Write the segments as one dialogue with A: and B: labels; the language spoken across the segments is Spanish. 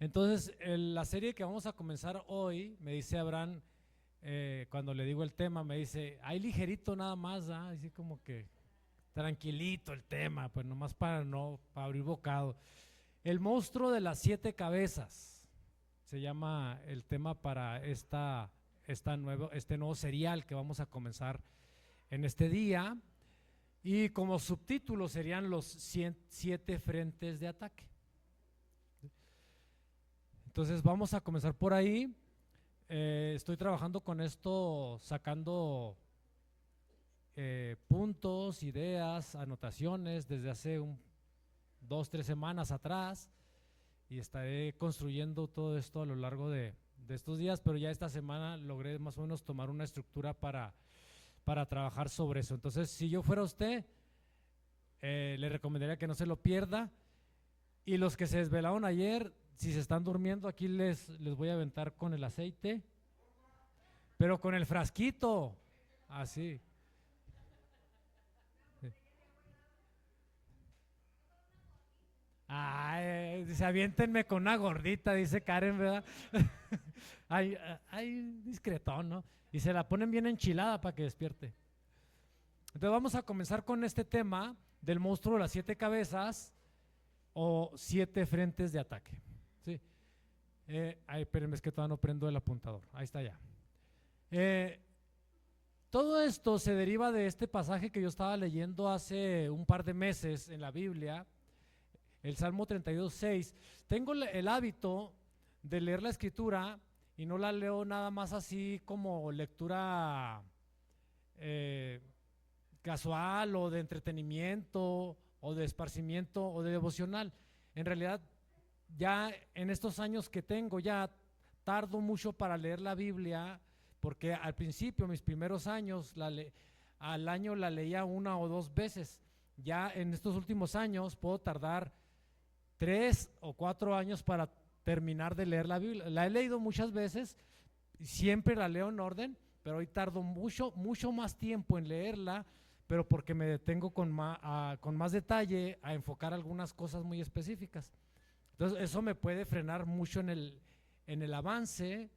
A: Entonces, la serie que vamos a comenzar hoy, me dice Abraham, cuando le digo el tema, me dice, hay ligerito nada más, así como que tranquilito el tema, pues nomás para abrir bocado. El monstruo de las 7 cabezas, se llama el tema para este nuevo serial que vamos a comenzar en este día. Y como subtítulo serían los 7 frentes de ataque. Entonces vamos a comenzar por ahí. Estoy trabajando con esto, sacando puntos, ideas, anotaciones desde hace 2-3 semanas atrás, y estaré construyendo todo esto a lo largo de estos días, pero ya esta semana logré más o menos tomar una estructura para trabajar sobre eso. Entonces, si yo fuera usted, le recomendaría que no se lo pierda. Y los que se desvelaron ayer, si se están durmiendo, aquí les voy a aventar con el aceite, pero con el frasquito, así. Ay, dice, aviéntenme con una gordita, dice Karen, ¿verdad? Ay, discretón, ¿no? Y se la ponen bien enchilada para que despierte. Entonces vamos a comenzar con este tema del monstruo de las 7 cabezas o 7 frentes de ataque. ¿Sí? Espérenme, es que todavía no prendo el apuntador. Ahí está ya. Todo esto se deriva de este pasaje que yo estaba leyendo hace un par de meses en la Biblia, el Salmo 32:6. Tengo el hábito de leer la escritura y no la leo nada más así como lectura casual o de entretenimiento o de esparcimiento o de devocional. En realidad, ya en estos años que tengo, ya tardo mucho para leer la Biblia, porque al principio, mis primeros años, al año la leía 1 o 2 veces. Ya en estos últimos años puedo tardar 3 o 4 años para terminar de leer la Biblia. La he leído muchas veces, siempre la leo en orden, pero hoy tardo mucho más tiempo en leerla, pero porque me detengo con más detalle a enfocar algunas cosas muy específicas. Entonces eso me puede frenar mucho en el avance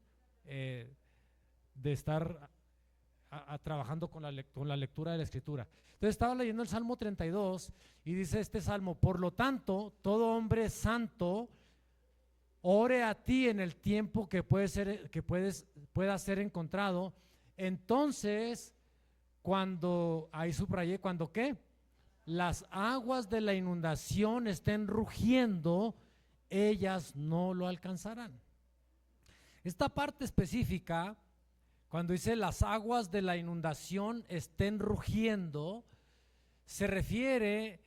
A: de estar trabajando con la lectura de la escritura. Entonces estaba leyendo el Salmo 32 y dice este salmo: por lo tanto, todo hombre santo ore a ti en el tiempo que pueda ser encontrado. Entonces, ahí subrayé, cuando ¿qué? Las aguas de la inundación estén rugiendo, ellas no lo alcanzarán. Esta parte específica, cuando dice las aguas de la inundación estén rugiendo, se refiere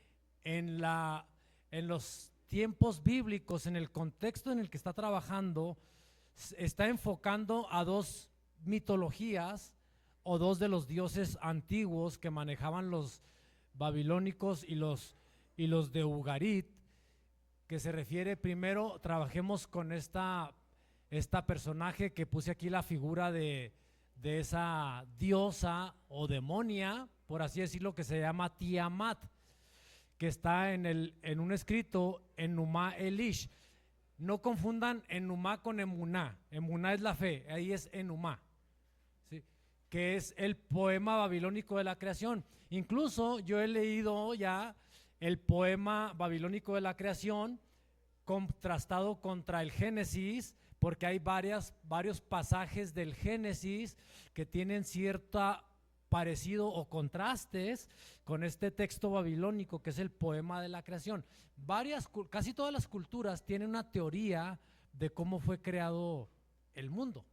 A: en los tiempos bíblicos, en el contexto en el que está trabajando, está enfocando a 2 mitologías o 2 de los dioses antiguos que manejaban los babilónicos y los de Ugarit, que se refiere, primero trabajemos con esta personaje que puse aquí, la figura de esa diosa o demonia, por así decirlo, que se llama Tiamat, que está en un escrito en Enumá Elish. No confundan Enumá con Emuná. Emuná es la fe, ahí es Enumá, ¿sí? Que es el poema babilónico de la creación. Incluso yo he leído ya el poema babilónico de la creación contrastado contra el Génesis, porque hay varios pasajes del Génesis que tienen cierto parecido o contrastes con este texto babilónico que es el poema de la creación. Casi todas las culturas tienen una teoría de cómo fue creado el mundo.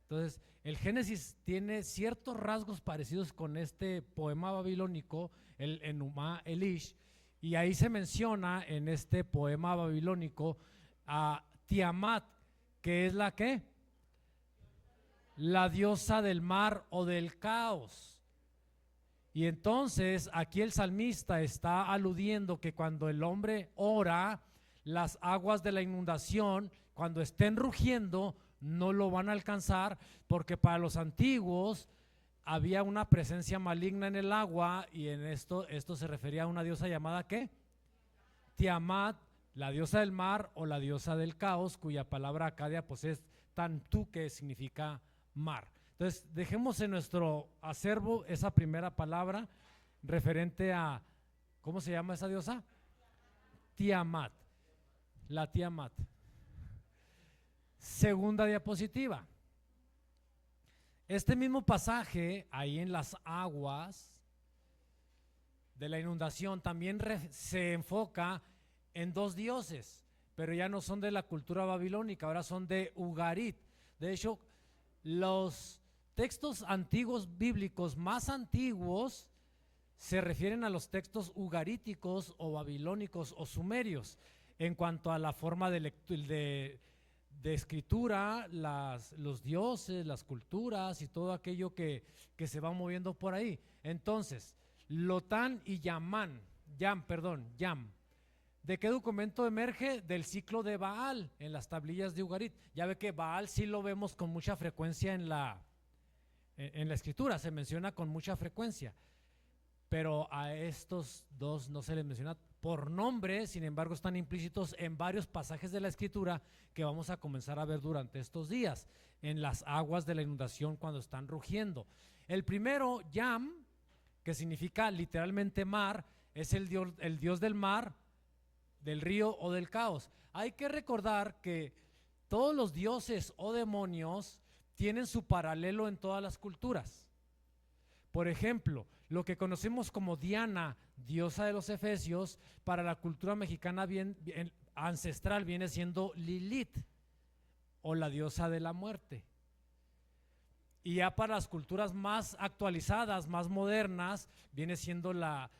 A: Entonces, el Génesis tiene ciertos rasgos parecidos con este poema babilónico, el Enumá Elish, y ahí se menciona en este poema babilónico a Tiamat, que es la ¿qué? La diosa del mar o del caos. Y entonces aquí el salmista está aludiendo que cuando el hombre ora, las aguas de la inundación, cuando estén rugiendo, no lo van a alcanzar, porque para los antiguos había una presencia maligna en el agua, y en esto se refería a una diosa llamada ¿qué? Tiamat, la diosa del mar o la diosa del caos, cuya palabra acadia pues es Tantu, que significa mar. Entonces, dejemos en nuestro acervo esa primera palabra referente a, ¿cómo se llama esa diosa? Tiamat, la Tiamat. Segunda diapositiva. Este mismo pasaje, ahí en las aguas de la inundación, también se enfoca en dos dioses, pero ya no son de la cultura babilónica, ahora son de Ugarit. De hecho, los textos antiguos bíblicos más antiguos se refieren a los textos ugaríticos o babilónicos o sumerios en cuanto a la forma de escritura, los dioses, las culturas y todo aquello que se va moviendo por ahí. Entonces, Lotán y Yam. ¿De qué documento emerge? Del ciclo de Baal en las tablillas de Ugarit. Ya ve que Baal sí lo vemos con mucha frecuencia en la escritura, se menciona con mucha frecuencia, pero a estos dos no se les menciona por nombre, sin embargo están implícitos en varios pasajes de la escritura que vamos a comenzar a ver durante estos días, en las aguas de la inundación cuando están rugiendo. El primero, Yam, que significa literalmente mar, es el dios del mar, del río o del caos. Hay que recordar que todos los dioses o demonios tienen su paralelo en todas las culturas. Por ejemplo, lo que conocemos como Diana, diosa de los efesios, para la cultura mexicana ancestral viene siendo Lilith, o la diosa de la muerte. Y ya para las culturas más actualizadas, más modernas, viene siendo la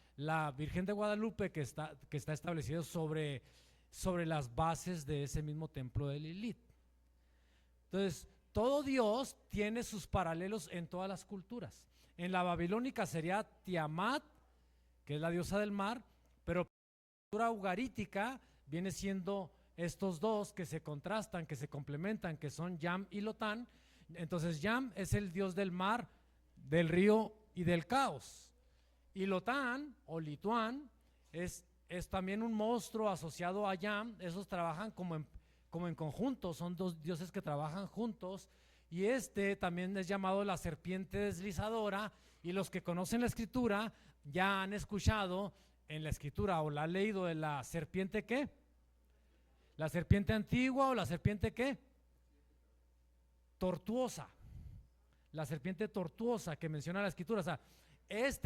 A: Virgen de Guadalupe, que está establecida sobre las bases de ese mismo templo de Lilith. Entonces, todo Dios tiene sus paralelos en todas las culturas. En la babilónica sería Tiamat, que es la diosa del mar, pero en la cultura ugarítica viene siendo estos dos que se contrastan, que se complementan, que son Yam y Lotán. Entonces Yam es el dios del mar, del río y del caos. Y Lotán o Lituán es también un monstruo asociado a Yam. Esos trabajan como en conjunto, son dos dioses que trabajan juntos. Y también es llamado la serpiente deslizadora, y los que conocen la escritura ya han escuchado en la escritura o la han leído de la serpiente ¿qué? La serpiente antigua o la serpiente ¿qué? Tortuosa. La serpiente tortuosa que menciona la escritura. O sea,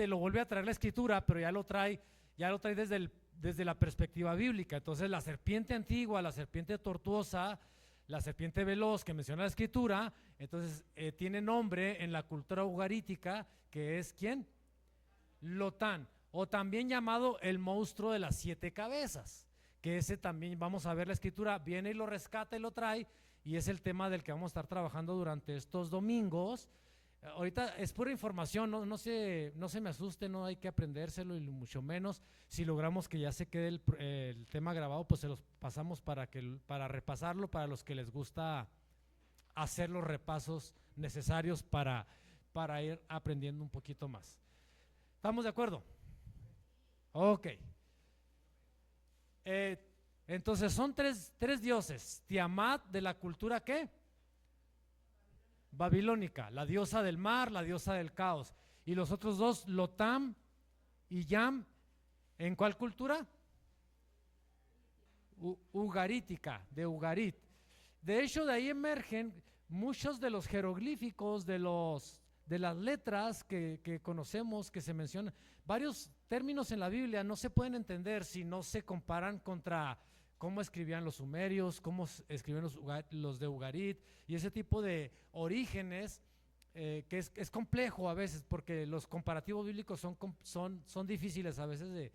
A: lo vuelve a traer la escritura, pero ya lo trae desde la perspectiva bíblica. Entonces la serpiente antigua, la serpiente tortuosa, la serpiente veloz que menciona la escritura, entonces tiene nombre en la cultura ugarítica, que es ¿quién? Lotán, o también llamado el monstruo de las 7 cabezas, que ese también vamos a ver la escritura, viene y lo rescata y lo trae, y es el tema del que vamos a estar trabajando durante estos domingos. Ahorita es pura información, no se me asuste, no hay que aprendérselo, y mucho menos si logramos que ya se quede el tema grabado, pues se los pasamos para repasarlo, para los que les gusta hacer los repasos necesarios para ir aprendiendo un poquito más. ¿Estamos de acuerdo? Ok. Entonces son tres dioses. Tiamat, de la cultura ¿qué? Babilónica, la diosa del mar, la diosa del caos. Y los otros dos, Lotam y Yam, ¿en cuál cultura? Ugarítica, de Ugarit. De hecho, de ahí emergen muchos de los jeroglíficos, de las letras que conocemos, que se mencionan. Varios términos en la Biblia no se pueden entender si no se comparan contra cómo escribían los sumerios, cómo escribían los de Ugarit, y ese tipo de orígenes que es complejo a veces, porque los comparativos bíblicos son difíciles a veces de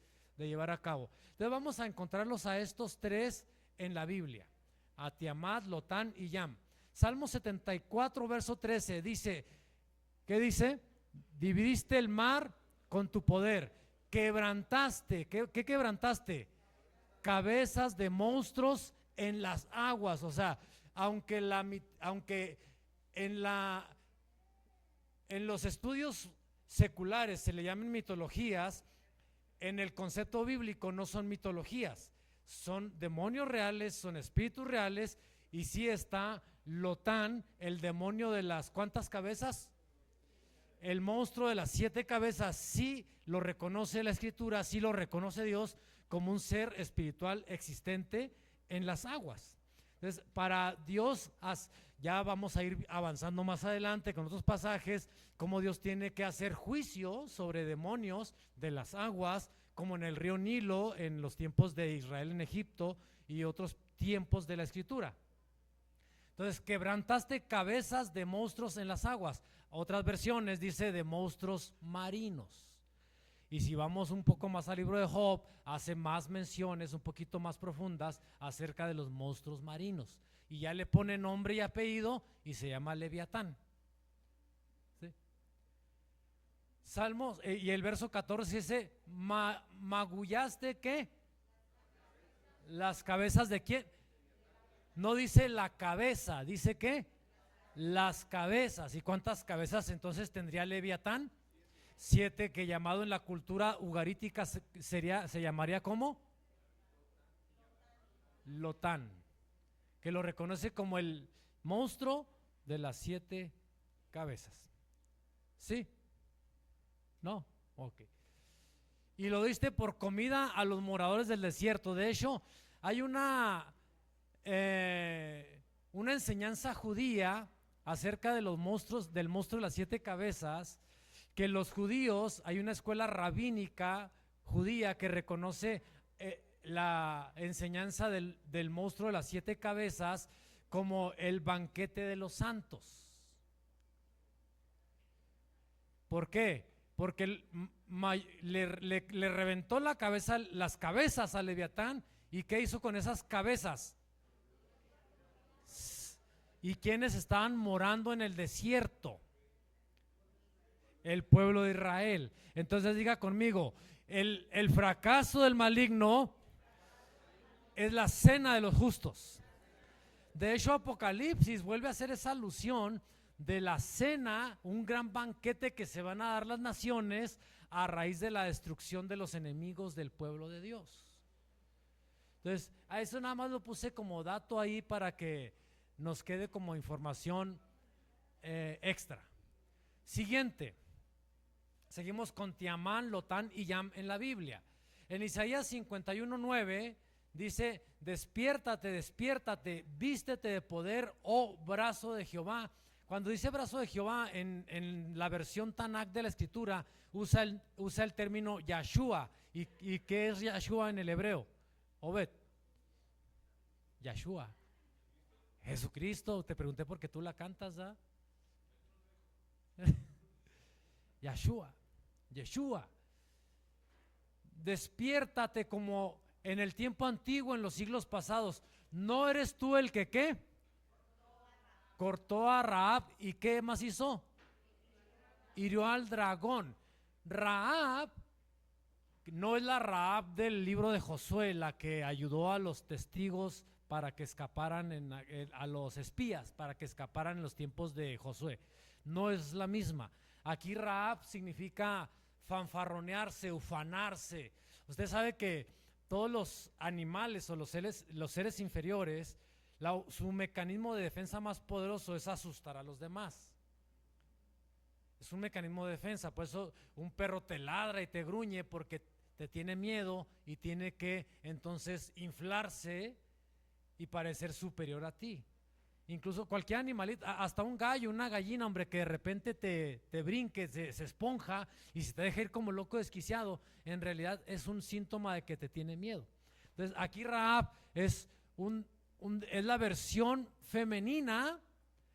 A: llevar a cabo. Entonces vamos a encontrarlos a estos tres en la Biblia, a Tiamat, Lotán y Yam. Salmo 74, verso 13 dice, ¿qué dice? Dividiste el mar con tu poder, quebrantaste, ¿qué quebrantaste? Cabezas de monstruos en las aguas. O sea, aunque en los estudios seculares se le llaman mitologías, en el concepto bíblico no son mitologías, son demonios reales, son espíritus reales, y sí está Lotán, el demonio de las ¿cuántas cabezas? El monstruo de las 7 cabezas. Sí lo reconoce la Escritura, sí lo reconoce Dios como un ser espiritual existente en las aguas. Entonces, para Dios, ya vamos a ir avanzando más adelante con otros pasajes, cómo Dios tiene que hacer juicio sobre demonios de las aguas, como en el río Nilo, en los tiempos de Israel en Egipto y otros tiempos de la Escritura. Entonces, quebrantaste cabezas de monstruos en las aguas. Otras versiones dice de monstruos marinos. Y si vamos un poco más al libro de Job, hace más menciones un poquito más profundas acerca de los monstruos marinos. Y ya le pone nombre y apellido y se llama Leviatán. ¿Sí? Salmos, y el verso 14 dice, magullaste ¿qué? Las cabezas de quién. No dice la cabeza, dice ¿qué? Las cabezas. ¿Y cuántas cabezas entonces tendría Leviatán? 7, que llamado en la cultura ugarítica se llamaría ¿cómo? Lotán, que lo reconoce como el monstruo de las 7 cabezas. ¿Sí? ¿No? Ok. Y lo diste por comida a los moradores del desierto. De hecho, hay una enseñanza judía acerca de los monstruos, del monstruo de las 7 cabezas, que los judíos, hay una escuela rabínica judía que reconoce la enseñanza del monstruo de las 7 cabezas como el banquete de los santos. ¿Por qué? Porque le reventó la cabeza, las cabezas a Leviatán. ¿Y qué hizo con esas cabezas? ¿Y quiénes estaban morando en el desierto? El pueblo de Israel. Entonces diga conmigo, el fracaso del maligno es la cena de los justos. De hecho, Apocalipsis vuelve a hacer esa alusión de la cena, un gran banquete que se van a dar las naciones a raíz de la destrucción de los enemigos del pueblo de Dios. Entonces, a eso nada más lo puse como dato ahí para que nos quede como información extra. Siguiente. Seguimos con Tiamán, Lotán y Yam en la Biblia. En Isaías 51:9 dice, despiértate, despiértate, vístete de poder, oh brazo de Jehová. Cuando dice brazo de Jehová en la versión Tanakh de la Escritura, usa el término Yahshua. ¿Y qué es Yahshua en el hebreo? Obed. Yahshua. Jesucristo. Te pregunté por qué tú la cantas, ¿ah? Yahshua. Yeshua. Despiértate como en el tiempo antiguo, en los siglos pasados. ¿No eres tú el que qué? Cortó a Rahab. ¿Y qué más hizo? Hirió al dragón. Rahab no es la Rahab del libro de Josué, la que ayudó a los testigos para que escaparan, a los espías, para que escaparan en los tiempos de Josué. No es la misma. Aquí Rahab significa fanfarronearse, ufanarse. Usted sabe que todos los animales o los seres inferiores, su mecanismo de defensa más poderoso es asustar a los demás. Es un mecanismo de defensa. Por eso un perro te ladra y te gruñe porque te tiene miedo y tiene que entonces inflarse y parecer superior a ti. Incluso cualquier animalito, hasta un gallo, una gallina, hombre, que de repente te brinque, se esponja y se te deja ir como loco desquiciado, en realidad es un síntoma de que te tiene miedo. Entonces aquí Rahab es la versión femenina,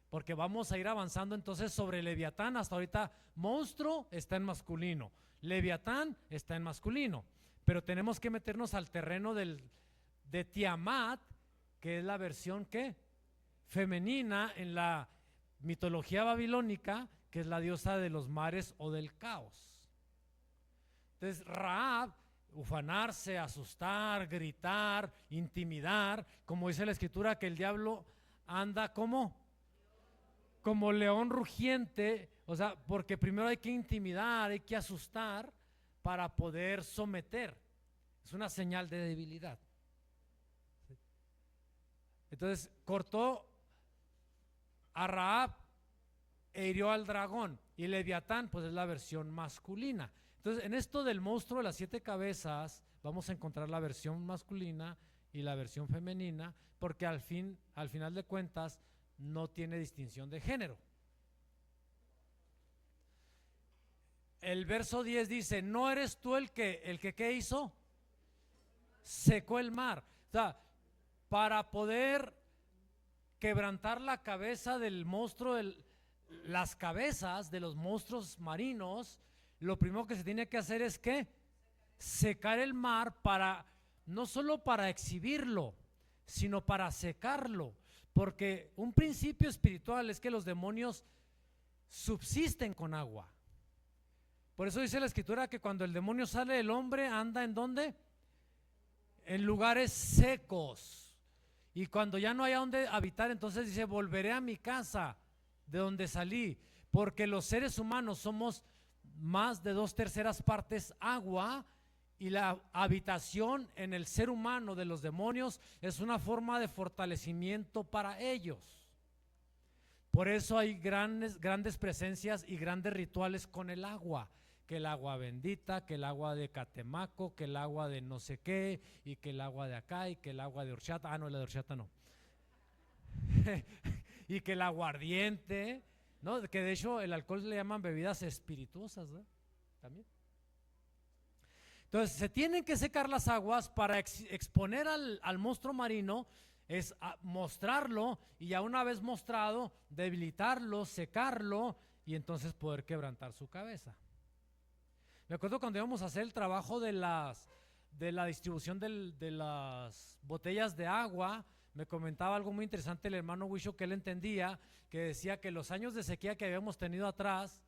A: porque vamos a ir avanzando entonces sobre Leviatán. Hasta ahorita monstruo está en masculino, Leviatán está en masculino, pero tenemos que meternos al terreno de Tiamat, que es la versión ¿qué? Femenina en la mitología babilónica, que es la diosa de los mares o del caos. Entonces Rahab, ufanarse, asustar, gritar, intimidar, como dice la Escritura, que el diablo anda como león rugiente. O sea, porque primero hay que intimidar, hay que asustar para poder someter. Es una señal de debilidad. Entonces cortó a Rahab e hirió al dragón. Y Leviatán pues es la versión masculina. Entonces en esto del monstruo de las 7 cabezas vamos a encontrar la versión masculina y la versión femenina, porque al final de cuentas no tiene distinción de género. El verso 10 dice: ¿no eres tú el que ¿qué hizo? Secó el mar. O sea, para poder quebrantar la cabeza del monstruo, las cabezas de los monstruos marinos, lo primero que se tiene que hacer es ¿qué? Secar el mar, no solo para exhibirlo, sino para secarlo, porque un principio espiritual es que los demonios subsisten con agua. Por eso dice la escritura que cuando el demonio sale del hombre, anda ¿en dónde? En lugares secos. Y cuando ya no hay a dónde habitar, entonces dice: volveré a mi casa de donde salí, porque los seres humanos somos más de 2/3 partes agua, y la habitación en el ser humano de los demonios es una forma de fortalecimiento para ellos. Por eso hay grandes presencias y grandes rituales con el agua, que el agua bendita, que el agua de Catemaco, que el agua de no sé qué, y que el agua de acá, y que el agua de horchata, no, la de horchata no, y que el aguardiente, ¿no? Que de hecho el alcohol le llaman bebidas espirituosas, ¿no? También. Entonces se tienen que secar las aguas para exponer al monstruo marino, es mostrarlo, y ya una vez mostrado, debilitarlo, secarlo, y entonces poder quebrantar su cabeza. Me acuerdo cuando íbamos a hacer el trabajo de la distribución de las botellas de agua, me comentaba algo muy interesante el hermano Wisho, que él entendía, que decía que los años de sequía que habíamos tenido atrás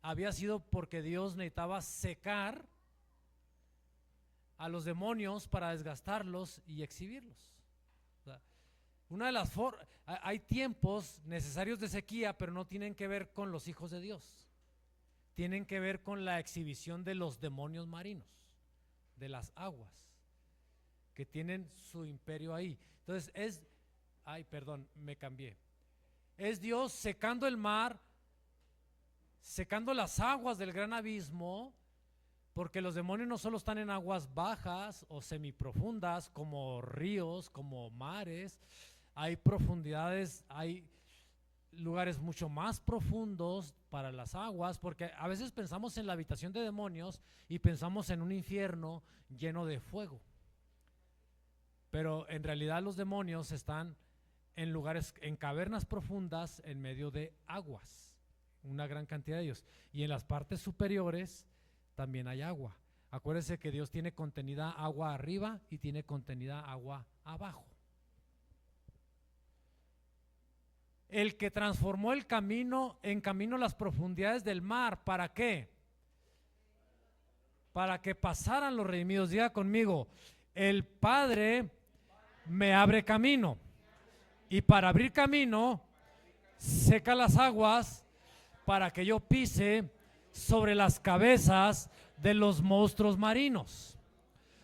A: había sido porque Dios necesitaba secar a los demonios para desgastarlos y exhibirlos. O sea, hay tiempos necesarios de sequía, pero no tienen que ver con los hijos de Dios. Tienen que ver con la exhibición de los demonios marinos, de las aguas, que tienen su imperio ahí. Entonces me cambié. Es Dios secando el mar, secando las aguas del gran abismo, porque los demonios no solo están en aguas bajas o semiprofundas como ríos, como mares, hay profundidades, hay lugares mucho más profundos para las aguas, porque a veces pensamos en la habitación de demonios y pensamos en un infierno lleno de fuego, pero en realidad los demonios están en lugares, en cavernas profundas en medio de aguas, una gran cantidad de ellos, y en las partes superiores también hay agua. Acuérdense que Dios tiene contenida agua arriba y tiene contenida agua abajo. El que transformó el camino en camino las profundidades del mar, ¿para qué? Para que pasaran los redimidos. Diga conmigo: el Padre me abre camino, y para abrir camino seca las aguas para que yo pise sobre las cabezas de los monstruos marinos.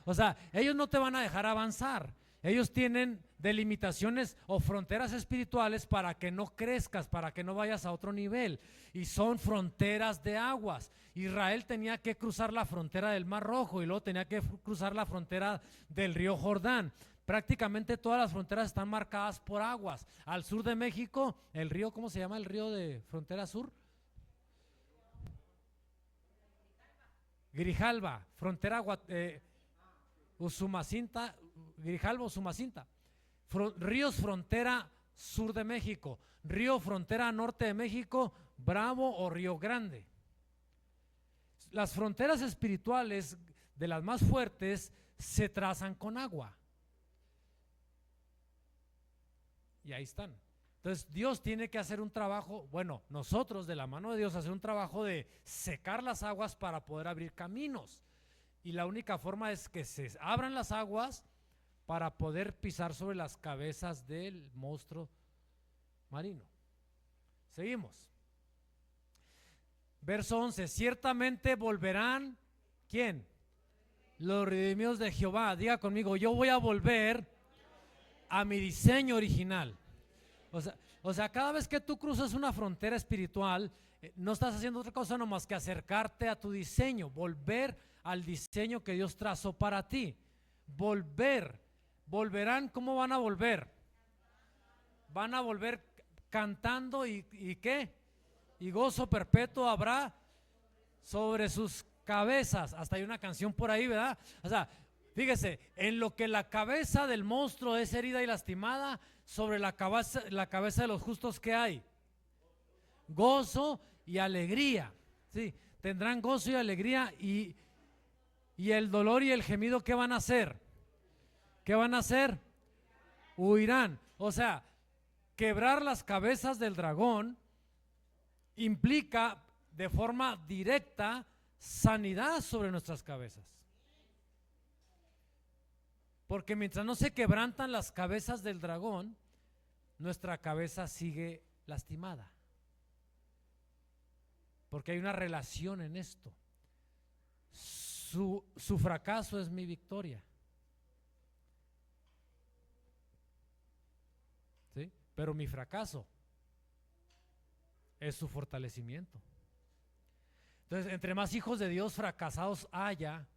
A: O sea, ellos no te van a dejar avanzar. Ellos tienen delimitaciones o fronteras espirituales para que no crezcas, para que no vayas a otro nivel, y son fronteras de aguas. Israel tenía que cruzar la frontera del Mar Rojo y luego tenía que cruzar la frontera del río Jordán. Prácticamente todas las fronteras están marcadas por aguas. Al sur de México, el río, ¿cómo se llama el río de frontera sur? Grijalva, frontera Usumacinta, Grijalva, Usumacinta. Ríos frontera sur de México, río frontera norte de México, Bravo o Río Grande. Las fronteras espirituales de las más fuertes se trazan con agua. Y ahí están. Entonces Dios tiene que hacer un trabajo, bueno, nosotros de la mano de Dios hacer un trabajo de secar las aguas para poder abrir caminos. Y la única forma es que se abran las aguas para poder pisar sobre las cabezas del monstruo marino. Seguimos. Verso 11: ciertamente volverán, ¿quién? Los redimidos de Jehová. Diga conmigo: yo voy a volver a mi diseño original. O sea, cada vez que tú cruzas una frontera espiritual, no estás haciendo otra cosa nomás que acercarte a tu diseño, volver al diseño que Dios trazó para ti. Volverán, ¿cómo van a volver? Van a volver cantando y ¿qué? Y gozo perpetuo habrá sobre sus cabezas. Hasta hay una canción por ahí, ¿verdad? O sea, fíjese, en lo que la cabeza del monstruo es herida y lastimada, sobre la cabeza de los justos, ¿qué hay? Gozo y alegría. Sí, tendrán gozo y alegría y el dolor y el gemido, ¿qué van a hacer? ¿Qué van a hacer? Huirán. O sea, quebrar las cabezas del dragón implica de forma directa sanidad sobre nuestras cabezas. Porque mientras no se quebrantan las cabezas del dragón, nuestra cabeza sigue lastimada. Porque hay una relación en esto. Su fracaso es mi victoria. ¿Sí? Pero mi fracaso es su fortalecimiento. Entonces, entre más hijos de Dios fracasados haya,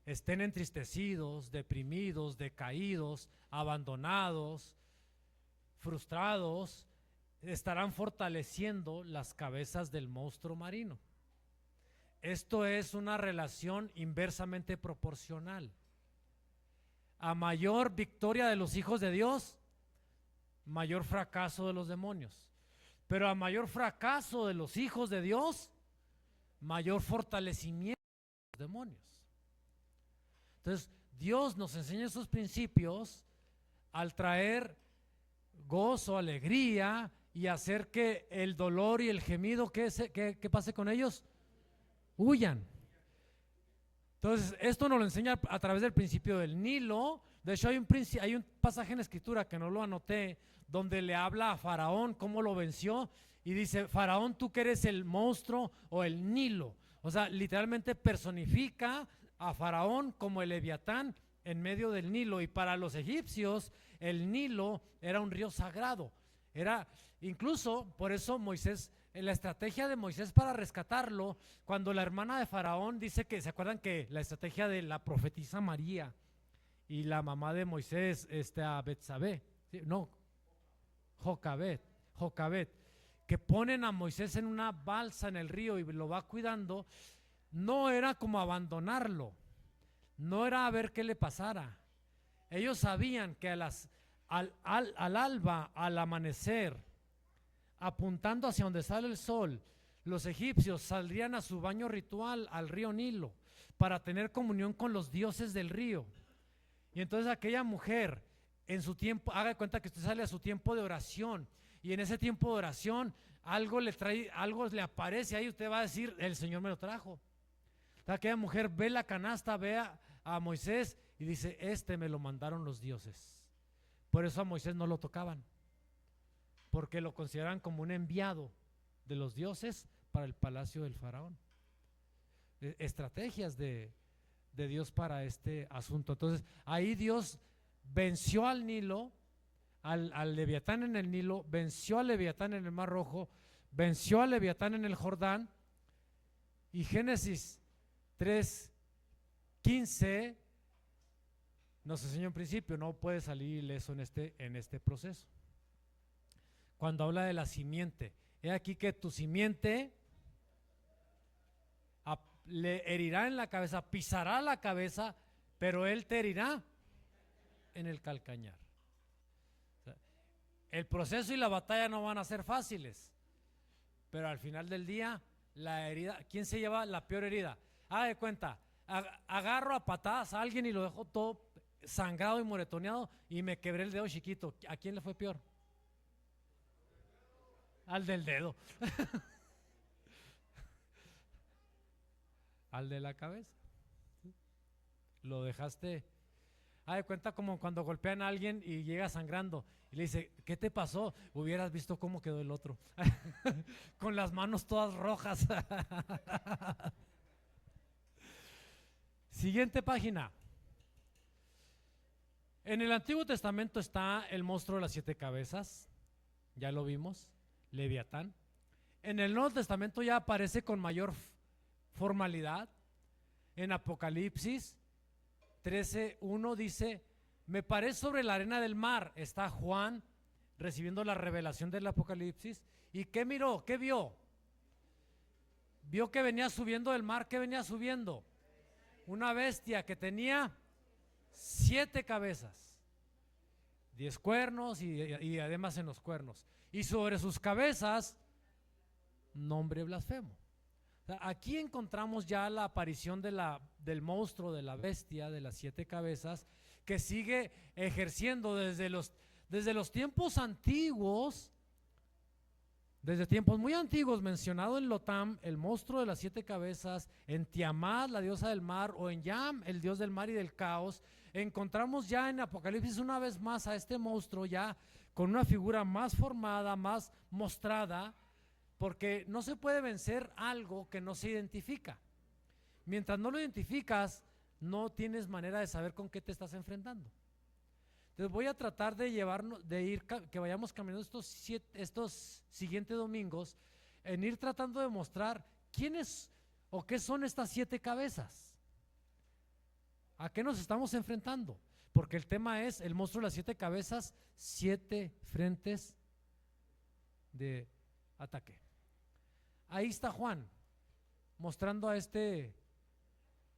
A: estén entristecidos, deprimidos, decaídos, abandonados, frustrados, estarán fortaleciendo las cabezas del monstruo marino. Esto es una relación inversamente proporcional. A mayor victoria de los hijos de Dios, mayor fracaso de los demonios. Pero a mayor fracaso de los hijos de Dios, mayor fortalecimiento de los demonios. Entonces, Dios nos enseña esos principios al traer gozo, alegría y hacer que el dolor y el gemido, ¿qué pase con ellos? Huyan. Entonces, esto nos lo enseña a través del principio del Nilo. De hecho, hay un pasaje en la Escritura que no lo anoté, donde le habla a Faraón cómo lo venció y dice: Faraón, tú que eres el monstruo o el Nilo. O sea, literalmente personifica a Faraón como el Leviatán en medio del Nilo. Y para los egipcios el Nilo era un río sagrado. Era incluso, por eso Moisés, la estrategia de Moisés para rescatarlo, cuando la hermana de Faraón dice que, ¿se acuerdan que la estrategia de la profetisa María y la mamá de Moisés, a Betsabé, ¿sí? No, Jocabet, que ponen a Moisés en una balsa en el río y lo va cuidando? No era como abandonarlo, no era a ver qué le pasara. Ellos sabían que al alba, al amanecer, apuntando hacia donde sale el sol, los egipcios saldrían a su baño ritual al río Nilo para tener comunión con los dioses del río. Y entonces aquella mujer, en su tiempo, haga de cuenta que usted sale a su tiempo de oración, y en ese tiempo de oración algo le aparece ahí, usted va a decir: el Señor me lo trajo. Aquella mujer ve la canasta, ve a Moisés y dice: me lo mandaron los dioses. Por eso a Moisés no lo tocaban, porque lo consideran como un enviado de los dioses para el palacio del faraón. Estrategias de Dios para este asunto. Entonces, ahí Dios venció al Nilo, al Leviatán en el Nilo, venció al Leviatán en el Mar Rojo, venció al Leviatán en el Jordán. Y Génesis 3:15 nos enseña un principio: no puede salir ileso en este proceso. Cuando habla de la simiente, he aquí que tu simiente le herirá en la cabeza, pisará la cabeza, pero él te herirá en el calcañar. O sea, el proceso y la batalla no van a ser fáciles, pero al final del día, la herida, ¿quién se lleva la peor herida? Haga de cuenta, agarro a patadas a alguien y lo dejo todo sangrado y moretoneado y me quebré el dedo chiquito. ¿A quién le fue peor? Al del dedo. Al de la cabeza. Lo dejaste. Haz de cuenta como cuando golpean a alguien y llega sangrando y le dice: ¿qué te pasó? Hubieras visto cómo quedó el otro. Con las manos todas rojas. Siguiente página. En el Antiguo Testamento está el monstruo de las 7 cabezas, ya lo vimos, Leviatán. En el Nuevo Testamento ya aparece con mayor formalidad. En Apocalipsis 13:1 dice: me paré sobre la arena del mar. Está Juan recibiendo la revelación del Apocalipsis. ¿Y qué miró? ¿Qué vio? Vio que venía subiendo del mar. ¿Qué venía subiendo? Una bestia que tenía 7 cabezas, 10 cuernos y además en los cuernos. Y sobre sus cabezas, nombre blasfemo. O sea, aquí encontramos ya la aparición del monstruo, de la bestia, de las 7 cabezas, que sigue ejerciendo desde los tiempos antiguos, desde tiempos muy antiguos, mencionado en Lotam, el monstruo de las 7 cabezas, en Tiamat, la diosa del mar, o en Yam, el dios del mar y del caos. Encontramos ya en Apocalipsis una vez más a este monstruo ya con una figura más formada, más mostrada, porque no se puede vencer algo que no se identifica. Mientras no lo identificas, no tienes manera de saber con qué te estás enfrentando. Entonces voy a tratar de que vayamos caminando estos siguientes domingos en ir tratando de mostrar quiénes o qué son estas 7 cabezas. ¿A qué nos estamos enfrentando? Porque el tema es el monstruo de las 7 cabezas, 7 frentes de ataque. Ahí está Juan mostrando a este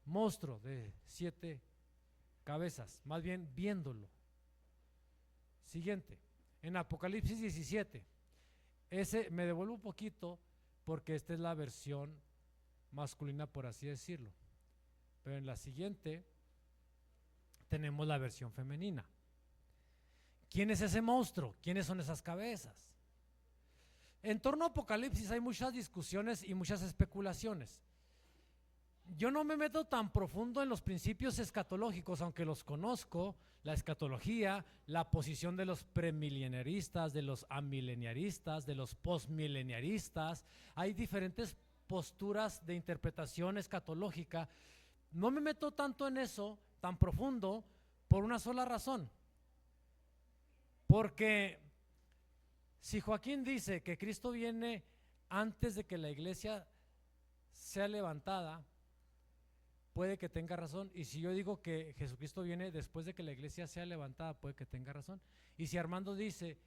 A: monstruo de 7 cabezas, más bien viéndolo. Siguiente, en Apocalipsis 17, ese me devuelvo un poquito porque esta es la versión masculina, por así decirlo, pero en la siguiente tenemos la versión femenina. ¿Quién es ese monstruo? ¿Quiénes son esas cabezas? En torno a Apocalipsis hay muchas discusiones y muchas especulaciones. Yo no me meto tan profundo en los principios escatológicos, aunque los conozco, la escatología, la posición de los premileniaristas, de los amileniaristas, de los postmileniaristas. Hay diferentes posturas de interpretación escatológica. No me meto tanto en eso, tan profundo, por una sola razón. Porque si Joaquín dice que Cristo viene antes de que la iglesia sea levantada, puede que tenga razón. Y si yo digo que Jesucristo viene después de que la iglesia sea levantada, puede que tenga razón. Y si Armando dice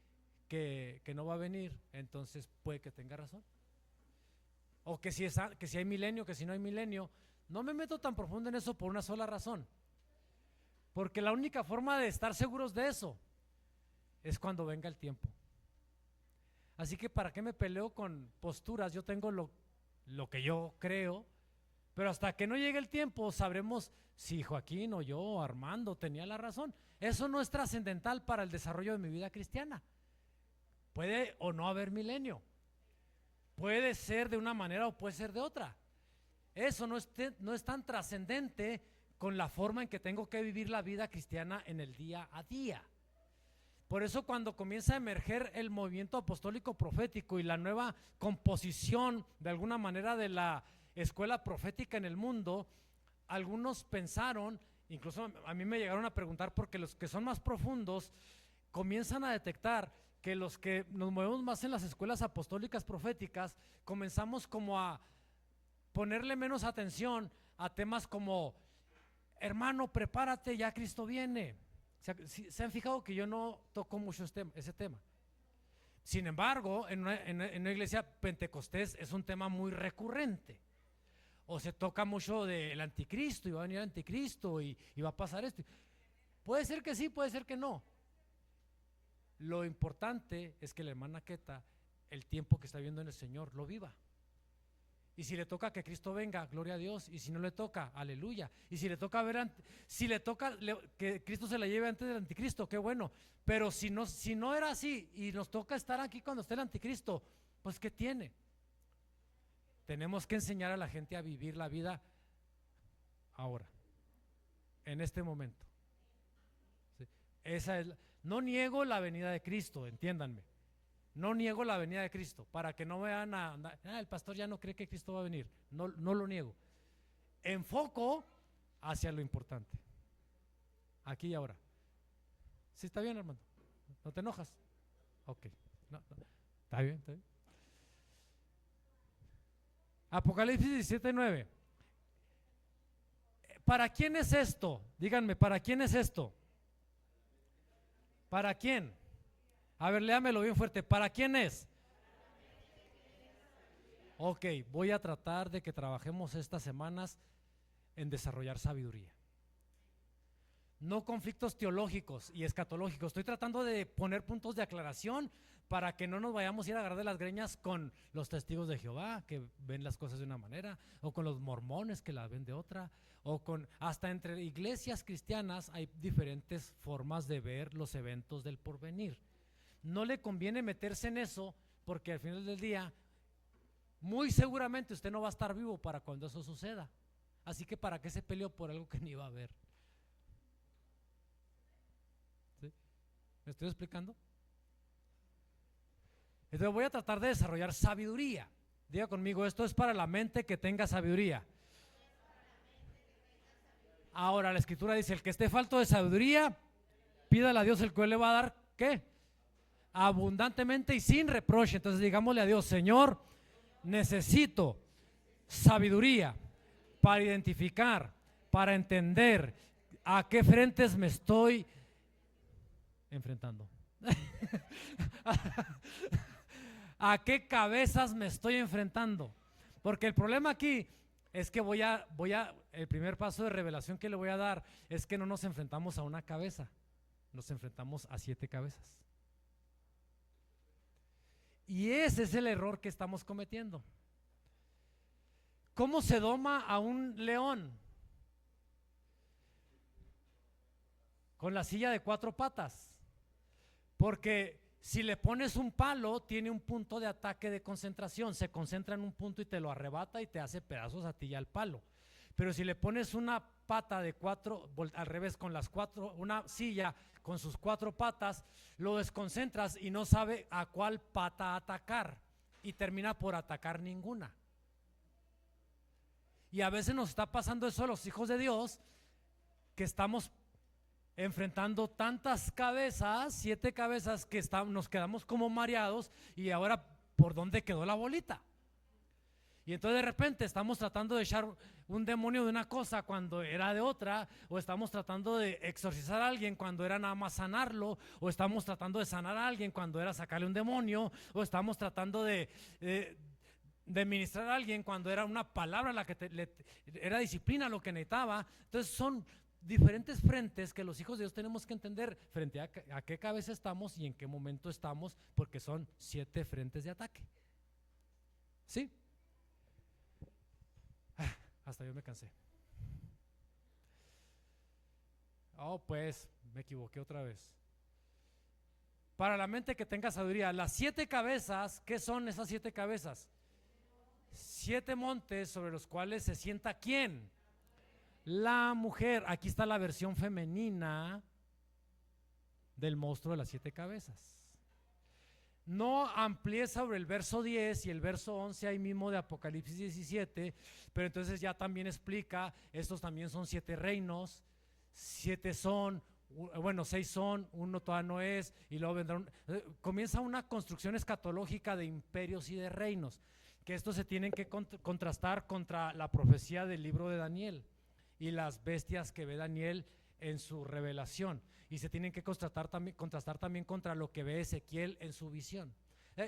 A: que no va a venir, entonces puede que tenga razón. O que si hay milenio, que si no hay milenio. No me meto tan profundo en eso por una sola razón. Porque la única forma de estar seguros de eso es cuando venga el tiempo. Así que ¿para qué me peleo con posturas? Yo tengo lo que yo creo, pero hasta que no llegue el tiempo sabremos si Joaquín o yo o Armando tenía la razón. Eso no es trascendental para el desarrollo de mi vida cristiana. Puede o no haber milenio, puede ser de una manera o puede ser de otra. Eso no es tan trascendente con la forma en que tengo que vivir la vida cristiana en el día a día. Por eso cuando comienza a emerger el movimiento apostólico profético y la nueva composición de alguna manera de la escuela profética en el mundo, algunos pensaron, incluso a mí me llegaron a preguntar, porque los que son más profundos comienzan a detectar que los que nos movemos más en las escuelas apostólicas proféticas comenzamos como a ponerle menos atención a temas como: hermano, prepárate, ya Cristo viene. ¿Se han fijado que yo no toco mucho ese tema? Sin embargo, en una iglesia pentecostés es un tema muy recurrente. O se toca mucho del anticristo, y va a venir el anticristo y va a pasar esto. Puede ser que sí, puede ser que no. Lo importante es que la hermana Queta, el tiempo que está viendo en el Señor, lo viva. Y si le toca que Cristo venga, gloria a Dios. Y si no le toca, aleluya. Y si le toca que Cristo se la lleve antes del anticristo, qué bueno. Pero si no era así y nos toca estar aquí cuando esté el anticristo, pues ¿qué tiene? Tenemos que enseñar a la gente a vivir la vida ahora, en este momento. ¿Sí? No niego la venida de Cristo, entiéndanme. No niego la venida de Cristo, para que no vean el pastor ya no cree que Cristo va a venir. No lo niego. Enfoco hacia lo importante, aquí y ahora. ¿Sí está bien, hermano? ¿No te enojas? Ok, no, no. Está bien, está bien. Apocalipsis 17:9. ¿Para quién es esto? Díganme, ¿para quién es esto? ¿Para quién? A ver, léamelo bien fuerte. ¿Para quién es? Ok, voy a tratar de que trabajemos estas semanas en desarrollar sabiduría. No conflictos teológicos y escatológicos. Estoy tratando de poner puntos de aclaración para que no nos vayamos a ir a agarrar de las greñas con los testigos de Jehová, que ven las cosas de una manera, o con los mormones, que las ven de otra, o con hasta entre iglesias cristianas hay diferentes formas de ver los eventos del porvenir. No le conviene meterse en eso, porque al final del día muy seguramente usted no va a estar vivo para cuando eso suceda. Así que ¿para qué se peleó por algo que ni va a haber? ¿Sí? ¿Me estoy explicando? Entonces voy a tratar de desarrollar sabiduría. Diga conmigo, esto es para la mente que tenga sabiduría. Ahora la escritura dice, el que esté falto de sabiduría, pídale a Dios, el cual le va a dar, ¿qué? Abundantemente y sin reproche. Entonces digámosle a Dios, Señor, necesito sabiduría para identificar, para entender a qué frentes me estoy enfrentando. ¿A qué cabezas me estoy enfrentando? Porque el problema aquí es que el primer paso de revelación que le voy a dar es que no nos enfrentamos a una cabeza, nos enfrentamos a 7 cabezas. Y ese es el error que estamos cometiendo. ¿Cómo se doma a un león? Con la silla de 4 patas. Porque si le pones un palo, tiene un punto de ataque de concentración, se concentra en un punto y te lo arrebata y te hace pedazos a ti y al palo. Pero si le pones una pata de 4, al revés, con las 4, una silla con sus 4 patas, lo desconcentras y no sabe a cuál pata atacar y termina por atacar ninguna. Y a veces nos está pasando eso a los hijos de Dios, que estamos enfrentando tantas cabezas, 7 cabezas, que nos quedamos como mareados y ahora ¿por dónde quedó la bolita? Y entonces de repente estamos tratando de echar un demonio de una cosa cuando era de otra, o estamos tratando de exorcizar a alguien cuando era nada más sanarlo, o estamos tratando de sanar a alguien cuando era sacarle un demonio, o estamos tratando de ministrar a alguien cuando era una palabra la que era disciplina lo que necesitaba. Entonces son diferentes frentes que los hijos de Dios tenemos que entender frente a qué cabeza estamos y en qué momento estamos, porque son 7 frentes de ataque. ¿Sí? Hasta yo me cansé. Oh, pues me equivoqué otra vez. Para la mente que tenga sabiduría, las 7 cabezas, ¿qué son esas 7 cabezas? 7 montes sobre los cuales se sienta ¿quién? La mujer. Aquí está la versión femenina del monstruo de las 7 cabezas. No amplié sobre el verso 10 y el verso 11 ahí mismo de Apocalipsis 17, pero entonces ya también explica, estos también son 7 reinos, 7 son, bueno 6 son, uno todavía no es, y luego vendrán, comienza una construcción escatológica de imperios y de reinos, que estos se tienen que contrastar contra la profecía del libro de Daniel y las bestias que ve Daniel en su revelación, y se tienen que contrastar también contra lo que ve Ezequiel en su visión.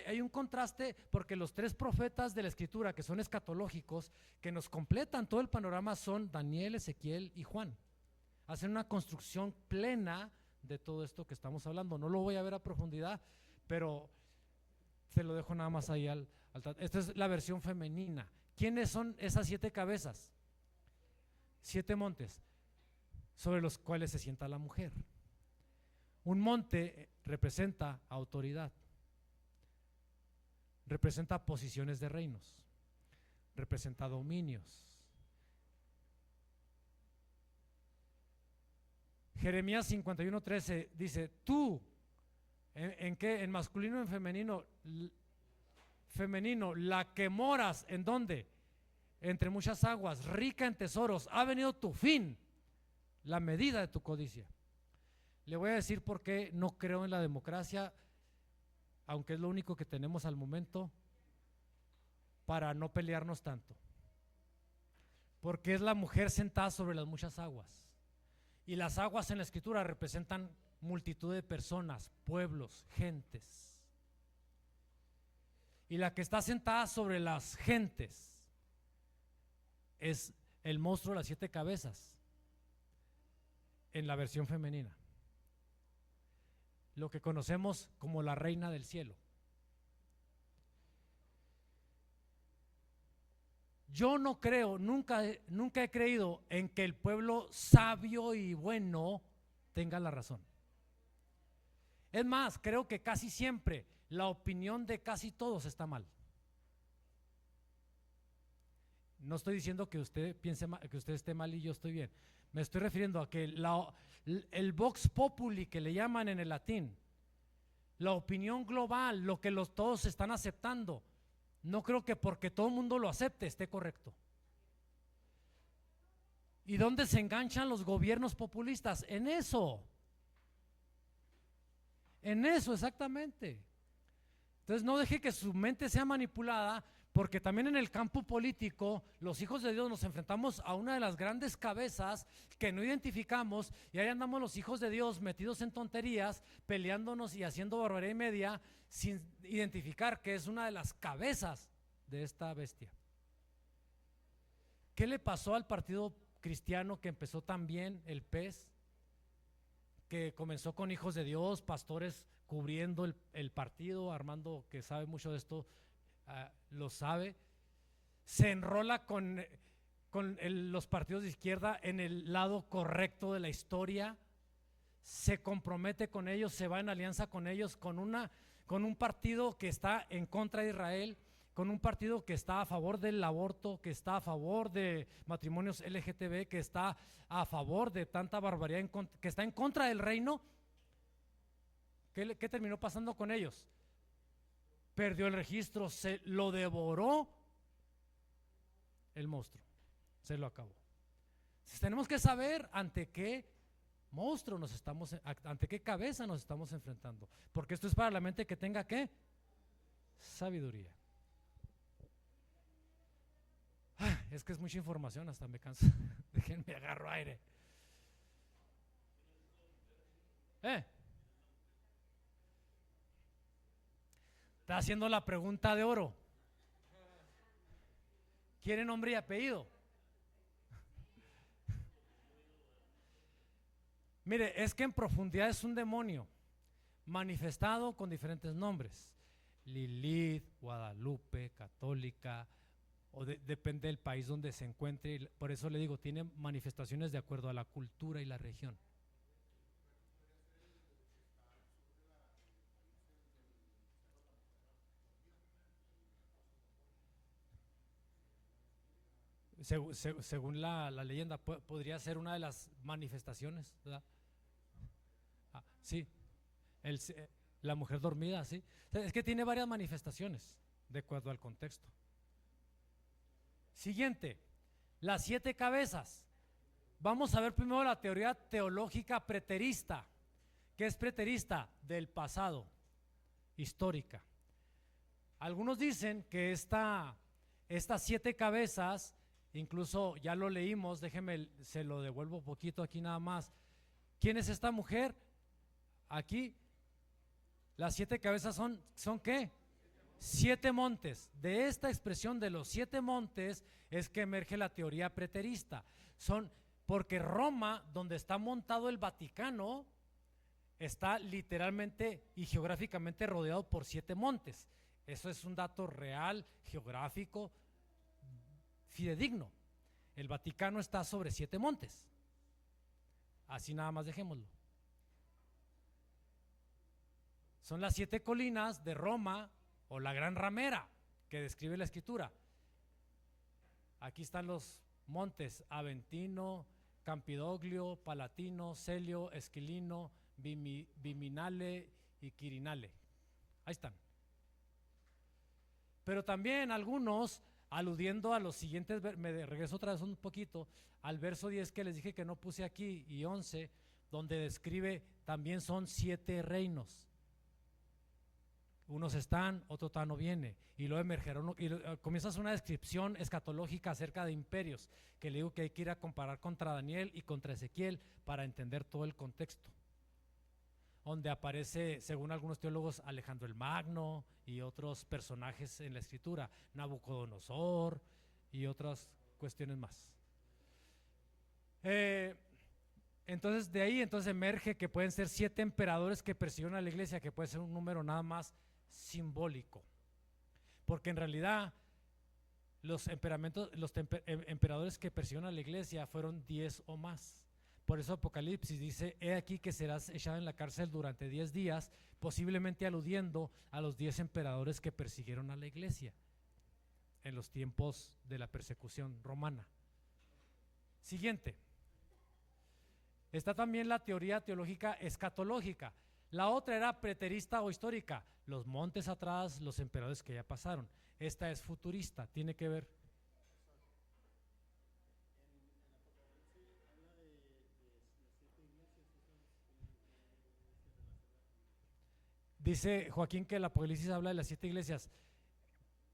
A: Hay un contraste porque los 3 profetas de la escritura que son escatológicos, que nos completan todo el panorama, son Daniel, Ezequiel y Juan. Hacen una construcción plena de todo esto que estamos hablando. No lo voy a ver a profundidad, pero se lo dejo nada más ahí esta es la versión femenina. ¿Quiénes son esas 7 cabezas? 7 montes sobre los cuales se sienta la mujer. Un monte representa autoridad, representa posiciones de reinos, representa dominios. Jeremías 51:13 dice, tú, ¿en qué? En masculino o en femenino. Femenino, la que moras, ¿en dónde? Entre muchas aguas, rica en tesoros, ha venido tu fin, la medida de tu codicia. Le voy a decir por qué no creo en la democracia, aunque es lo único que tenemos al momento, para no pelearnos tanto. Porque es la mujer sentada sobre las muchas aguas. Y las aguas en la Escritura representan multitud de personas, pueblos, gentes. Y la que está sentada sobre las gentes es el monstruo de las 7 cabezas, en la versión femenina. Lo que conocemos como la reina del cielo. Yo no creo, nunca he creído en que el pueblo sabio y bueno tenga la razón. Es más, creo que casi siempre la opinión de casi todos está mal. No estoy diciendo que usted piense mal, que usted esté mal y yo estoy bien. Me estoy refiriendo a que el vox populi, que le llaman en el latín, la opinión global, lo que todos están aceptando, no creo que porque todo el mundo lo acepte esté correcto. ¿Y dónde se enganchan los gobiernos populistas? En eso exactamente. Entonces no deje que su mente sea manipulada, porque también en el campo político los hijos de Dios nos enfrentamos a una de las grandes cabezas que no identificamos, y ahí andamos los hijos de Dios metidos en tonterías, peleándonos y haciendo barbaridad y media sin identificar que es una de las cabezas de esta bestia. ¿Qué le pasó al partido cristiano que empezó tan bien, el PES? Que comenzó con hijos de Dios, pastores cubriendo el partido. Armando, que sabe mucho de esto, lo sabe. Se enrola con los partidos de izquierda en el lado correcto de la historia, se compromete con ellos, se va en alianza con ellos, con un partido que está en contra de Israel, con un partido que está a favor del aborto, que está a favor de matrimonios LGTB, que está a favor de tanta barbaridad, que está en contra del reino. ¿Qué terminó pasando con ellos? Perdió el registro, se lo devoró el monstruo, se lo acabó. Entonces, tenemos que saber ante qué monstruo ante qué cabeza nos estamos enfrentando, porque esto es para la mente que tenga ¿qué? Sabiduría. Es que es mucha información, hasta me canso. Déjenme agarro aire. Está haciendo la pregunta de oro. ¿Quiere nombre y apellido? Mire, es que en profundidad es un demonio manifestado con diferentes nombres: Lilith, Guadalupe, católica, o depende del país donde se encuentre. Por eso le digo, tiene manifestaciones de acuerdo a la cultura y la región. Según la leyenda, podría ser una de las manifestaciones, ¿verdad? Sí, la mujer dormida, sí. Es que tiene varias manifestaciones de acuerdo al contexto. Siguiente, las 7 cabezas. Vamos a ver primero la teoría teológica preterista. ¿Qué es preterista? Del pasado, histórica. Algunos dicen que estas 7 cabezas, incluso ya lo leímos, déjeme, se lo devuelvo un poquito aquí nada más. ¿Quién es esta mujer? Aquí, las 7 cabezas ¿son qué? 7 montes. De esta expresión de los 7 montes es que emerge la teoría preterista. Porque Roma, donde está montado el Vaticano, está literalmente y geográficamente rodeado por 7 montes. Eso es un dato real, geográfico, fidedigno. El Vaticano está sobre 7 montes. Así nada más dejémoslo. Son las 7 colinas de Roma, o la gran ramera que describe la Escritura. Aquí están los montes: Aventino, Campidoglio, Palatino, Celio, Esquilino, Viminale y Quirinale. Ahí están. Pero también algunos, aludiendo a los siguientes, me regreso otra vez un poquito al verso 10 que les dije que no puse aquí, y 11, donde describe también son 7 reinos. Unos están, otro tal no viene, y luego emergerán, y comienzas una descripción escatológica acerca de imperios, que le digo que hay que ir a comparar contra Daniel y contra Ezequiel para entender todo el contexto, donde aparece, según algunos teólogos, Alejandro el Magno y otros personajes en la escritura, Nabucodonosor y otras cuestiones más. Entonces de ahí emerge que pueden ser 7 emperadores que persiguieron a la iglesia, que puede ser un número nada más simbólico, porque en realidad los emperadores que persiguieron a la iglesia fueron 10 o más. Por eso Apocalipsis dice: he aquí que serás echado en la cárcel durante 10 días, posiblemente aludiendo a los 10 emperadores que persiguieron a la iglesia en los tiempos de la persecución romana. Siguiente. Está también la teoría teológica escatológica. La otra era preterista o histórica, los montes atrás, los emperadores que ya pasaron. Esta es futurista, tiene que ver. Dice Joaquín que el Apocalipsis habla de las 7 iglesias.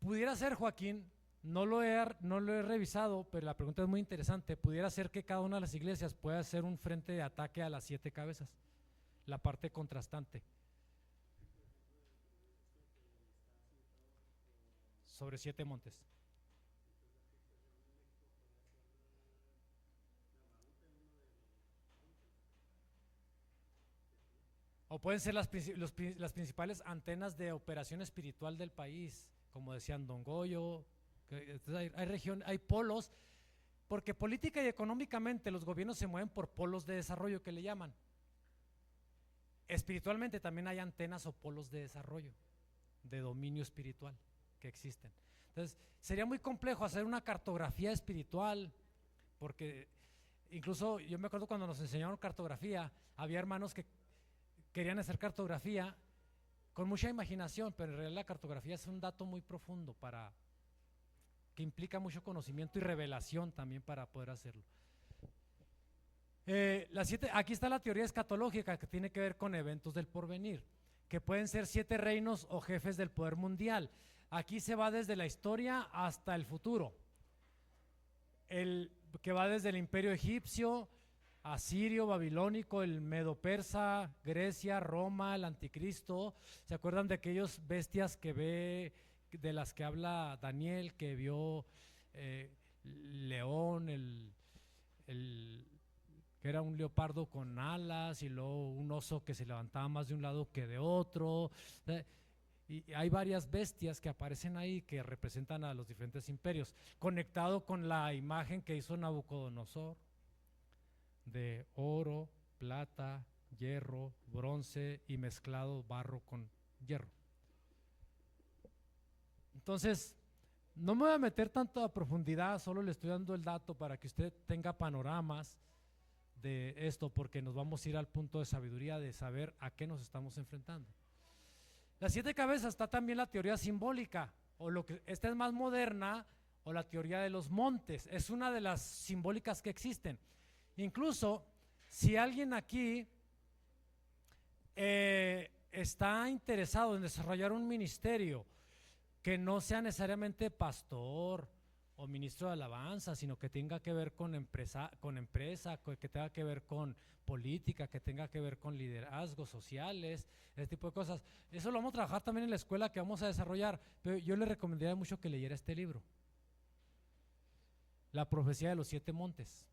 A: Pudiera ser, Joaquín, no lo he revisado, pero la pregunta es muy interesante. Pudiera ser que cada una de las iglesias pueda ser un frente de ataque a las 7 cabezas, la parte contrastante. Sobre 7 montes. O pueden ser las principales antenas de operación espiritual del país, como decían Don Goyo. Hay polos, porque política y económicamente los gobiernos se mueven por polos de desarrollo, que le llaman. Espiritualmente también hay antenas o polos de desarrollo, de dominio espiritual que existen. Entonces sería muy complejo hacer una cartografía espiritual, porque incluso yo me acuerdo cuando nos enseñaron cartografía, había hermanos que querían hacer cartografía con mucha imaginación, pero en realidad la cartografía es un dato muy profundo que implica mucho conocimiento y revelación también para poder hacerlo. Aquí está la teoría escatológica, que tiene que ver con eventos del porvenir, que pueden ser 7 reinos o jefes del poder mundial. Aquí se va desde la historia hasta el futuro, que va desde el imperio egipcio, asirio, babilónico, el medo-persa, Grecia, Roma, el anticristo. ¿Se acuerdan de aquellas bestias de las que habla Daniel, que vio león, que era un leopardo con alas, y luego un oso que se levantaba más de un lado que de otro? Y hay varias bestias que aparecen ahí que representan a los diferentes imperios, conectado con la imagen que hizo Nabucodonosor de oro, plata, hierro, bronce y mezclado barro con hierro. Entonces, no me voy a meter tanto a profundidad, solo le estoy dando el dato para que usted tenga panoramas de esto, porque nos vamos a ir al punto de sabiduría de saber a qué nos estamos enfrentando. Las 7 cabezas está también la teoría simbólica, esta es más moderna, o la teoría de los montes, es una de las simbólicas que existen. Incluso, si alguien aquí está interesado en desarrollar un ministerio que no sea necesariamente pastor o ministro de alabanza, sino que tenga que ver con empresa, que tenga que ver con política, que tenga que ver con liderazgos sociales, ese tipo de cosas, eso lo vamos a trabajar también en la escuela que vamos a desarrollar, pero yo le recomendaría mucho que leyera este libro, La profecía de los 7 montes.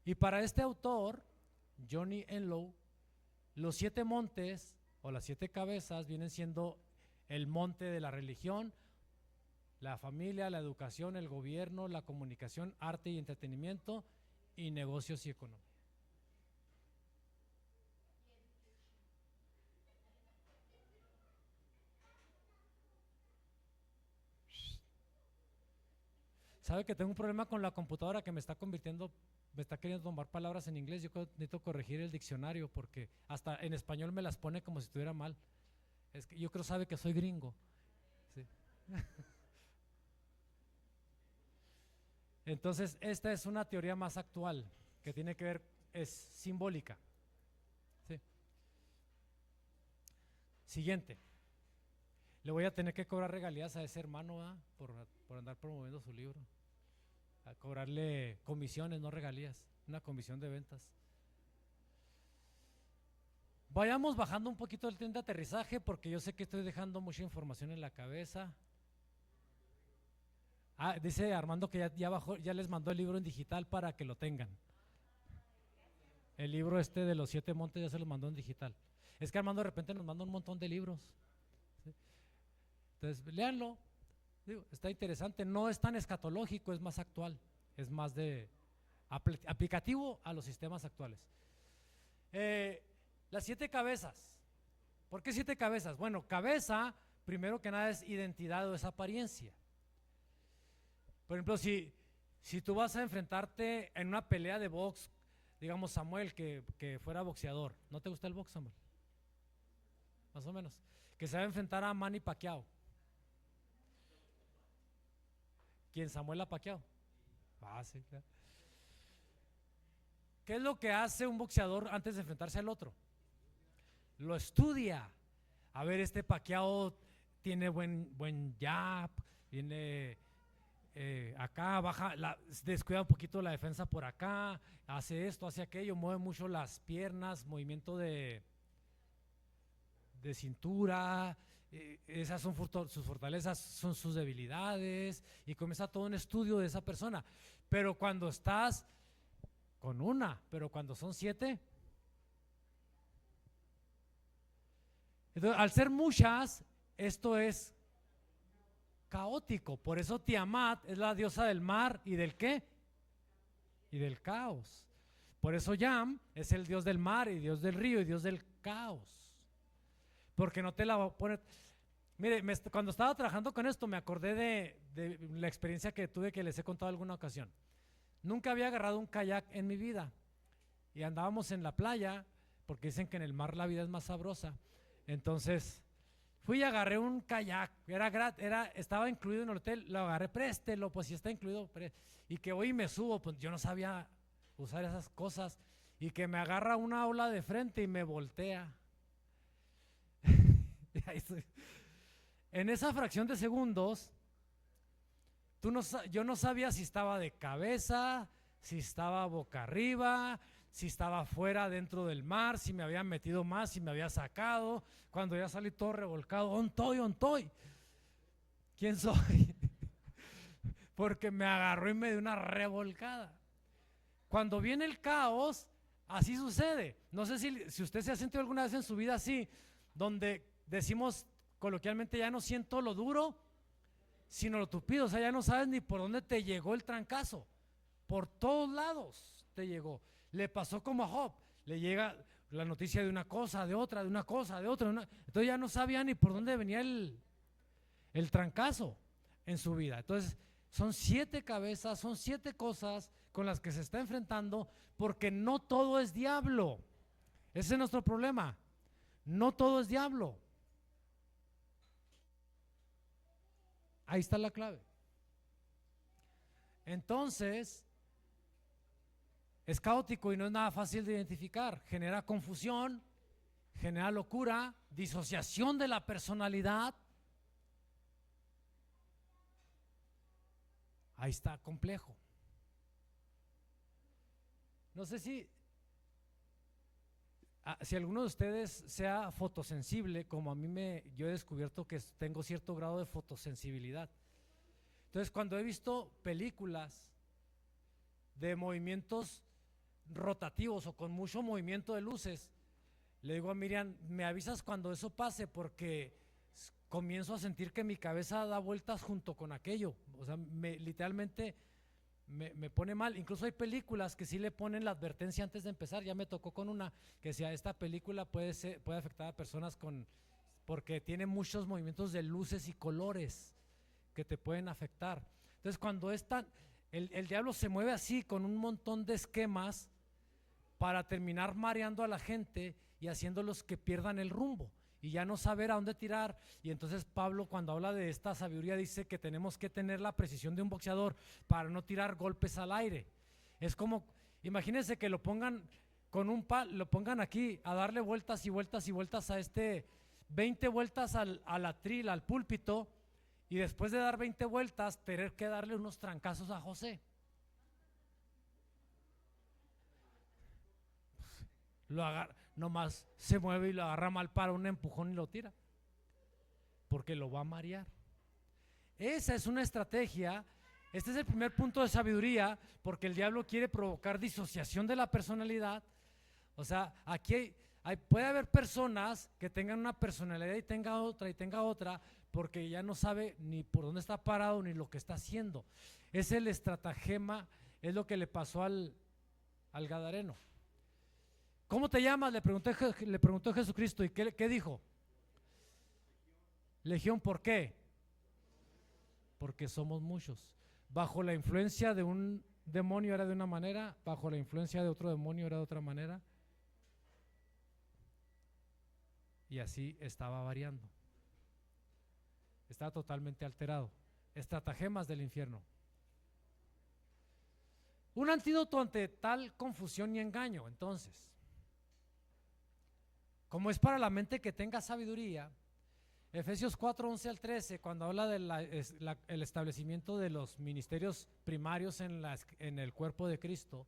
A: Y para este autor, Johnny Enlow, los 7 montes o las 7 cabezas vienen siendo el monte de la religión, la familia, la educación, el gobierno, la comunicación, arte y entretenimiento, y negocios y economía. ¿Sabe que tengo un problema con la computadora que me está queriendo tomar palabras en inglés? Yo necesito corregir el diccionario, porque hasta en español me las pone como si estuviera mal. Es que yo creo sabe que soy gringo. Sí. Entonces, esta es una teoría más actual. que tiene que ver, es simbólica. Sí. Siguiente. Le voy a tener que cobrar regalías a ese hermano, ¿verdad? Por andar promoviendo su libro. A cobrarle comisiones, no regalías, una comisión de ventas. Vayamos bajando un poquito el tren de aterrizaje porque yo sé que estoy dejando mucha información en la cabeza. Dice Armando que ya bajó, ya les mandó el libro en digital para que lo tengan. El libro de los 7 montes ya se los mandó en digital. Es que Armando de repente nos manda un montón de libros. ¿Sí? Entonces, léanlo. Digo, está interesante, no es tan escatológico, es más actual, es más de aplicativo a los sistemas actuales. Las 7 cabezas. ¿Por qué 7 cabezas? Bueno, cabeza, primero que nada, es identidad o es apariencia. Por ejemplo, si tú vas a enfrentarte en una pelea de box, digamos Samuel, que fuera boxeador, ¿no te gusta el box, Samuel? Más o menos. Que se va a enfrentar a Manny Pacquiao. ¿Quién? Samuel a Pacquiao. Sí, claro. ¿Qué es lo que hace un boxeador antes de enfrentarse al otro? Lo estudia. A ver, este Pacquiao tiene buen jab, viene acá, baja, descuida un poquito la defensa por acá, hace esto, hace aquello, mueve mucho las piernas, movimiento de cintura, esas son sus fortalezas, son sus debilidades, y comienza todo un estudio de esa persona. Pero cuando estás con una, pero cuando son 7, entonces, al ser muchas, esto es caótico. Por eso Tiamat es la diosa del mar y del ¿qué? Y del caos. Por eso Yam es el dios del mar y dios del río y dios del caos. Porque no te la pone. Mire, cuando estaba trabajando con esto me acordé de la experiencia que tuve, que les he contado alguna ocasión. Nunca había agarrado un kayak en mi vida y andábamos en la playa porque dicen que en el mar la vida es más sabrosa. Entonces fui y agarré un kayak, estaba incluido en el hotel, lo agarré, préstelo, pues si está incluido, y que hoy me subo, pues yo no sabía usar esas cosas, y que me agarra una ola de frente y me voltea. En esa fracción de segundos, yo no sabía si estaba de cabeza, si estaba boca arriba, si estaba fuera, dentro del mar, si me había metido más, si me había sacado. Cuando ya salí todo revolcado, ontoy, ¿quién soy? Porque me agarró y me dio una revolcada. Cuando viene el caos, así sucede. No sé si usted se ha sentido alguna vez en su vida así, donde decimos coloquialmente, ya no siento lo duro, sino lo tupido. O sea, ya no sabes ni por dónde te llegó el trancazo. Por todos lados te llegó. Le pasó como a Job, le llega la noticia de una cosa, de otra, de una cosa, de otra. Entonces ya no sabía ni por dónde venía el trancazo en su vida. Entonces son 7 cabezas, son 7 cosas con las que se está enfrentando, porque no todo es diablo. Ese es nuestro problema. No todo es diablo. Ahí está la clave. Entonces, es caótico y no es nada fácil de identificar. Genera confusión, genera locura, disociación de la personalidad. Ahí está, complejo. No sé si alguno de ustedes sea fotosensible, como a mí yo he descubierto que tengo cierto grado de fotosensibilidad. Entonces, cuando he visto películas de movimientos rotativos o con mucho movimiento de luces, le digo a Miriam, me avisas cuando eso pase, porque comienzo a sentir que mi cabeza da vueltas junto con aquello. O sea, literalmente me pone mal. Incluso hay películas que sí le ponen la advertencia antes de empezar. Ya me tocó con una que decía, esta película puede afectar a personas porque tiene muchos movimientos de luces y colores que te pueden afectar. Entonces, cuando el diablo se mueve así, con un montón de esquemas para terminar mareando a la gente y haciéndolos que pierdan el rumbo y ya no saber a dónde tirar. Y entonces Pablo, cuando habla de esta sabiduría, dice que tenemos que tener la precisión de un boxeador para no tirar golpes al aire. Es como, Imagínense que lo pongan con un lo pongan aquí a darle vueltas y vueltas y vueltas a 20 vueltas al atril, al púlpito, y después de dar 20 vueltas, tener que darle unos trancazos a José. Lo agarra, nomás se mueve y lo agarra mal para un empujón y lo tira, porque lo va a marear. Esa es una estrategia. Este es el primer punto de sabiduría, porque el diablo quiere provocar disociación de la personalidad. O sea, aquí puede haber personas que tengan una personalidad y tenga otra, porque ya no sabe ni por dónde está parado ni lo que está haciendo. Es el estratagema, es lo que le pasó al gadareno. ¿Cómo te llamas? Le preguntó Jesucristo. ¿Y qué dijo? Legión, ¿por qué? Porque somos muchos. Bajo la influencia de un demonio era de una manera, bajo la influencia de otro demonio era de otra manera. Y así estaba variando. Estaba totalmente alterado. Estratagemas del infierno. Un antídoto ante tal confusión y engaño, entonces, como es para la mente que tenga sabiduría, Efesios 4, 11 al 13, cuando habla del establecimiento de los ministerios primarios en el cuerpo de Cristo,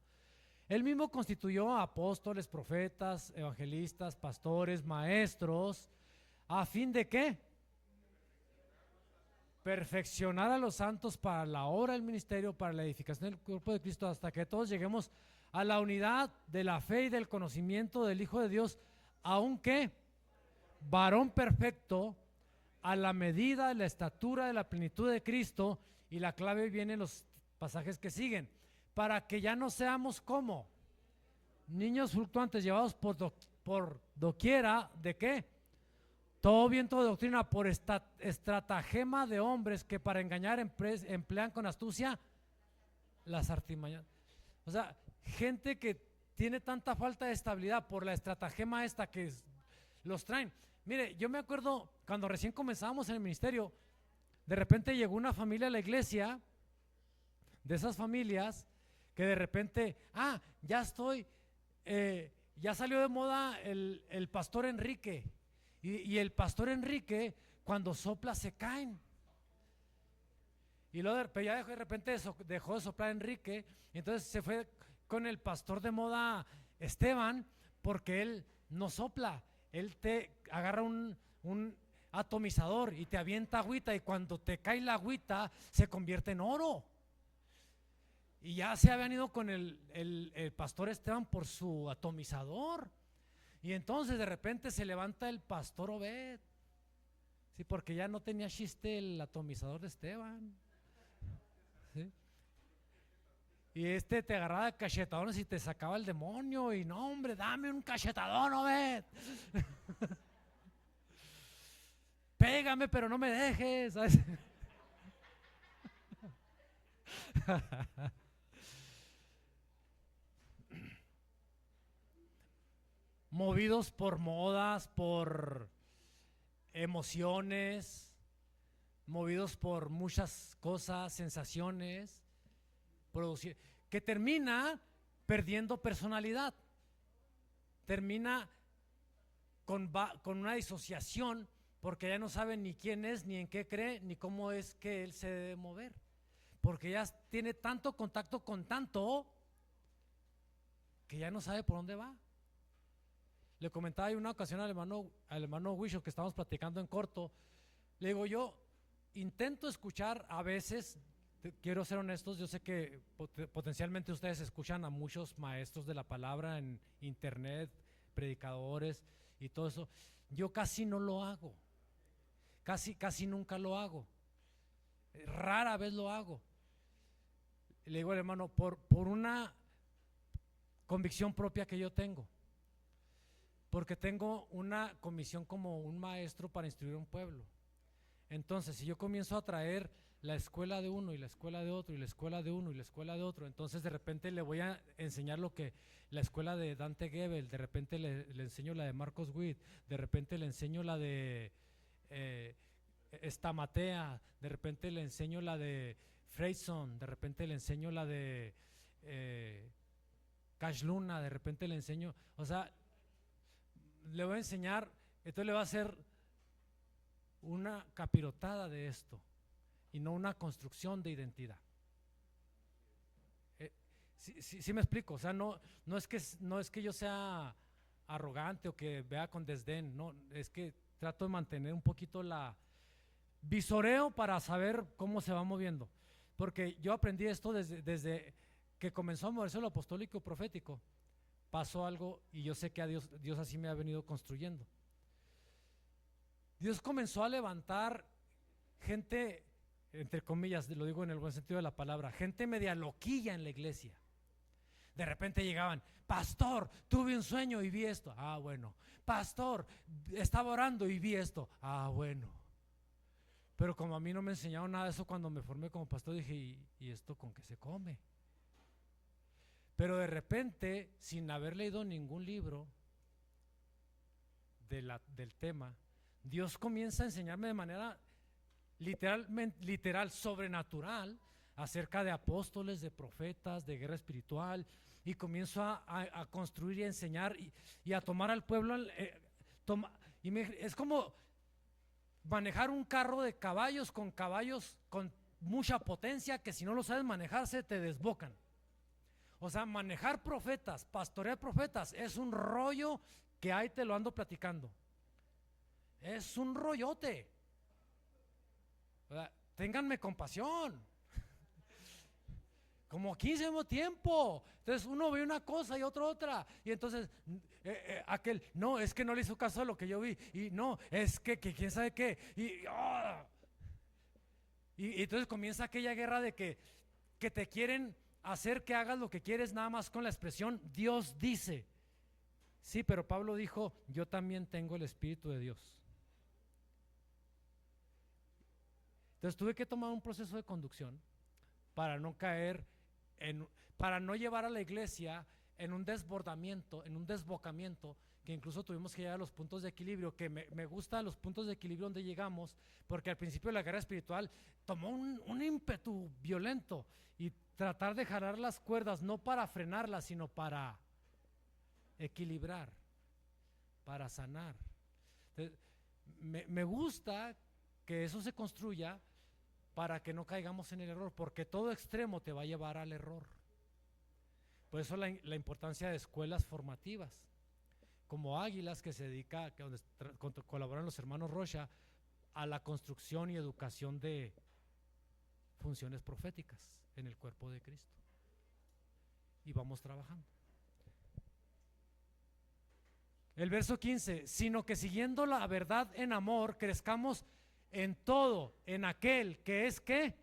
A: él mismo constituyó a apóstoles, profetas, evangelistas, pastores, maestros, ¿a fin de qué? Perfeccionar a los santos para la obra del ministerio, para la edificación del cuerpo de Cristo, hasta que todos lleguemos a la unidad de la fe y del conocimiento del Hijo de Dios, aunque varón perfecto, a la medida de la estatura de la plenitud de Cristo. Y la clave viene en los pasajes que siguen, para que ya no seamos como niños fluctuantes llevados por doquiera, ¿de qué? Todo viento de doctrina, por estratagema de hombres que para engañar emplean con astucia las artimañas. O sea, gente que tiene tanta falta de estabilidad por la estratagema esta que los traen. Mire, yo me acuerdo cuando recién comenzábamos en el ministerio, de repente llegó una familia a la iglesia, de esas familias que de repente, ya salió de moda el pastor Enrique, y el pastor Enrique cuando sopla se caen. Y luego ya de repente dejó de soplar Enrique, y entonces se fue con el pastor de moda Esteban, porque él no sopla, él te agarra un atomizador y te avienta agüita, y cuando te cae la agüita se convierte en oro. Y ya se habían ido con el pastor Esteban por su atomizador. Y entonces de repente se levanta el pastor Obed, sí, porque ya no tenía chiste el atomizador de Esteban, ¿sí? Y te agarraba de cachetadones y te sacaba el demonio. Y no, hombre, dame un cachetadón, Obed. Pégame, pero no me dejes, ¿sabes? Movidos por modas, por emociones, movidos por muchas cosas, sensaciones, que termina perdiendo personalidad, termina con una disociación, porque ya no sabe ni quién es, ni en qué cree, ni cómo es que él se debe mover, porque ya tiene tanto contacto con tanto que ya no sabe por dónde va. Le comentaba en una ocasión al hermano Wisho, que estábamos platicando en corto, le digo, yo intento escuchar a veces, quiero ser honestos, yo sé que potencialmente ustedes escuchan a muchos maestros de la palabra en internet, predicadores y todo eso. Yo casi no lo hago, casi nunca lo hago, rara vez lo hago. Le digo al hermano, por una convicción propia que yo tengo, porque tengo una comisión como un maestro para instruir un pueblo. Entonces, si yo comienzo a traer la escuela de uno y la escuela de otro y la escuela de uno y la escuela de otro, entonces de repente le voy a enseñar lo que la escuela de Dante Gebel, de repente le enseño la de Marcos Witt, de repente le enseño la de Stamatea, de repente le enseño la de Freyson, de repente le enseño la de Cash Luna, de repente le enseño, o sea, le voy a enseñar, entonces le va a hacer una capirotada de esto y no una construcción de identidad. Sí me explico, o sea, no es que yo sea arrogante o que vea con desdén, no, es que trato de mantener un poquito la visoreo para saber cómo se va moviendo, porque yo aprendí esto desde que comenzó a moverse lo apostólico profético, pasó algo y yo sé que a Dios así me ha venido construyendo. Dios comenzó a levantar gente, entre comillas, lo digo en el buen sentido de la palabra, gente media loquilla en la iglesia. De repente llegaban, pastor, tuve un sueño y vi esto. Ah, bueno. Pastor, estaba orando y vi esto. Ah, bueno. Pero como a mí no me enseñaron nada de eso cuando me formé como pastor, dije, ¿y esto con qué se come? Pero de repente, sin haber leído ningún libro del tema, Dios comienza a enseñarme de manera literal, sobrenatural, acerca de apóstoles, de profetas, de guerra espiritual, y comienzo a construir y a enseñar y a tomar al pueblo. Es como manejar un carro de caballos con mucha potencia, que si no lo sabes manejar se te desbocan. O sea, manejar profetas, pastorear profetas, es un rollo que ahí te lo ando platicando. Es un rollote. Ténganme compasión. Como 15 al mismo tiempo. Entonces uno ve una cosa y otro otra. Y entonces aquel, no, es que no le hizo caso a lo que yo vi. Y no, es que quién sabe qué. Y entonces comienza aquella guerra de que te quieren hacer que hagas lo que quieres nada más con la expresión Dios dice. Sí, pero Pablo dijo, yo también tengo el Espíritu de Dios. Entonces tuve que tomar un proceso de conducción para no caer para no llevar a la iglesia en un desbordamiento, en un desbocamiento, que incluso tuvimos que llegar a los puntos de equilibrio, que me gustan los puntos de equilibrio donde llegamos, porque al principio de la guerra espiritual tomó un ímpetu violento y tratar de jalar las cuerdas, no para frenarlas, sino para equilibrar, para sanar. Entonces, me gusta que eso se construya para que no caigamos en el error, porque todo extremo te va a llevar al error. Por eso la importancia de escuelas formativas, como Águilas, que se dedica, donde colaboran los hermanos Rocha, a la construcción y educación de funciones proféticas en el cuerpo de Cristo. Y vamos trabajando. El verso 15, sino que siguiendo la verdad en amor, crezcamos en todo, en aquel que es ¿qué?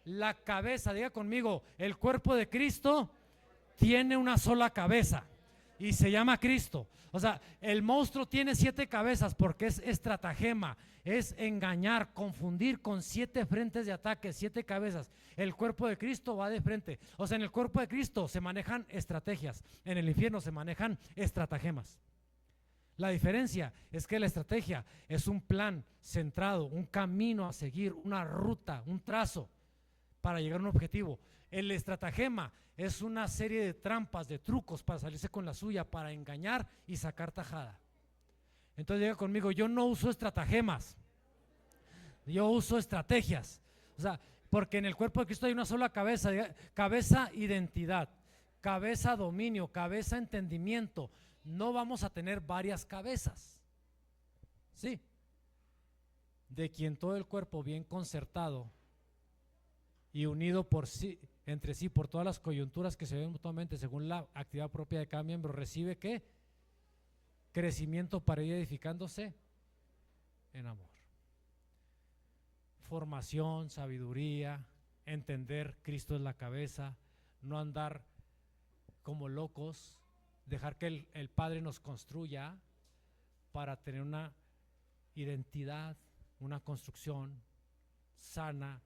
A: La cabeza. Diga conmigo, el cuerpo de Cristo tiene una sola cabeza y se llama Cristo. O sea, el monstruo tiene 7 cabezas porque es estratagema, es engañar, confundir con 7 frentes de ataque, 7 cabezas. El cuerpo de Cristo va de frente. O sea, en el cuerpo de Cristo se manejan estrategias, en el infierno se manejan estratagemas. La diferencia es que la estrategia es un plan centrado, un camino a seguir, una ruta, un trazo para llegar a un objetivo. El estratagema es una serie de trampas, de trucos para salirse con la suya, para engañar y sacar tajada. Entonces diga conmigo, yo no uso estratagemas, yo uso estrategias. O sea, porque en el cuerpo de Cristo hay una sola cabeza, cabeza identidad, cabeza dominio, cabeza entendimiento. No vamos a tener varias cabezas. Sí. De quien todo el cuerpo bien concertado y unido entre sí por todas las coyunturas que se ven mutuamente según la actividad propia de cada miembro, recibe ¿qué? Crecimiento para ir edificándose en amor. Formación, sabiduría, entender Cristo es la cabeza, no andar como locos, dejar que el Padre nos construya para tener una identidad, una construcción sana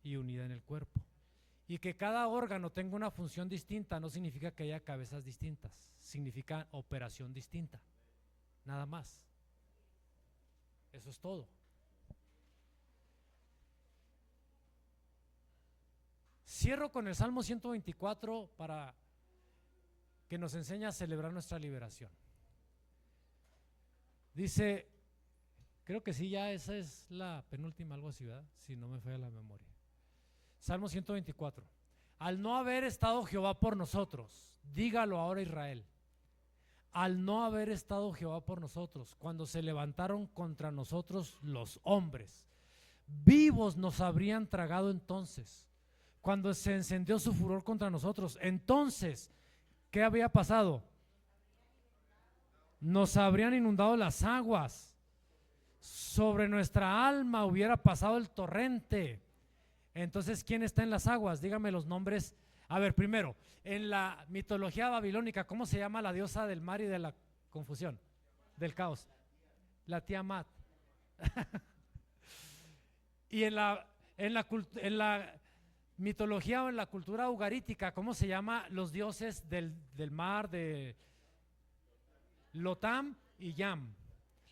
A: y unida en el cuerpo. Y que cada órgano tenga una función distinta no significa que haya cabezas distintas, significa operación distinta, nada más. Eso es todo. Cierro con el Salmo 124 para que nos enseña a celebrar nuestra liberación. Dice, creo que sí, ya esa es la penúltima, algo así, ¿verdad? Si no me falla la memoria. Salmo 124. Al no haber estado Jehová por nosotros, dígalo ahora Israel. Al no haber estado Jehová por nosotros, cuando se levantaron contra nosotros los hombres, vivos nos habrían tragado entonces. Cuando se encendió su furor contra nosotros, entonces, ¿qué había pasado? Nos habrían inundado las aguas. Sobre nuestra alma hubiera pasado el torrente. Entonces, ¿quién está en las aguas? Dígame los nombres. A ver, primero, en la mitología babilónica, ¿cómo se llama la diosa del mar y de la confusión? Del caos. La Tiamat. Y en la mitología o en la cultura ugarítica, ¿cómo se llama los dioses del mar? De Lotam y Yam.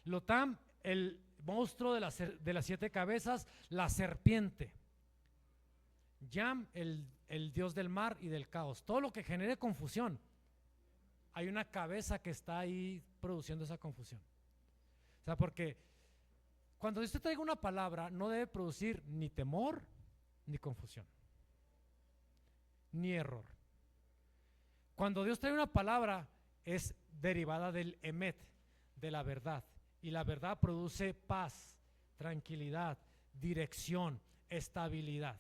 A: Lotam, el monstruo de las 7 cabezas, la serpiente. Yam, el dios del mar y del caos. Todo lo que genere confusión, hay una cabeza que está ahí produciendo esa confusión. O sea, porque cuando Dios te traiga una palabra, no debe producir ni temor, ni confusión, ni error. Cuando Dios trae una palabra, es derivada del emet, de la verdad. Y la verdad produce paz, tranquilidad, dirección, estabilidad.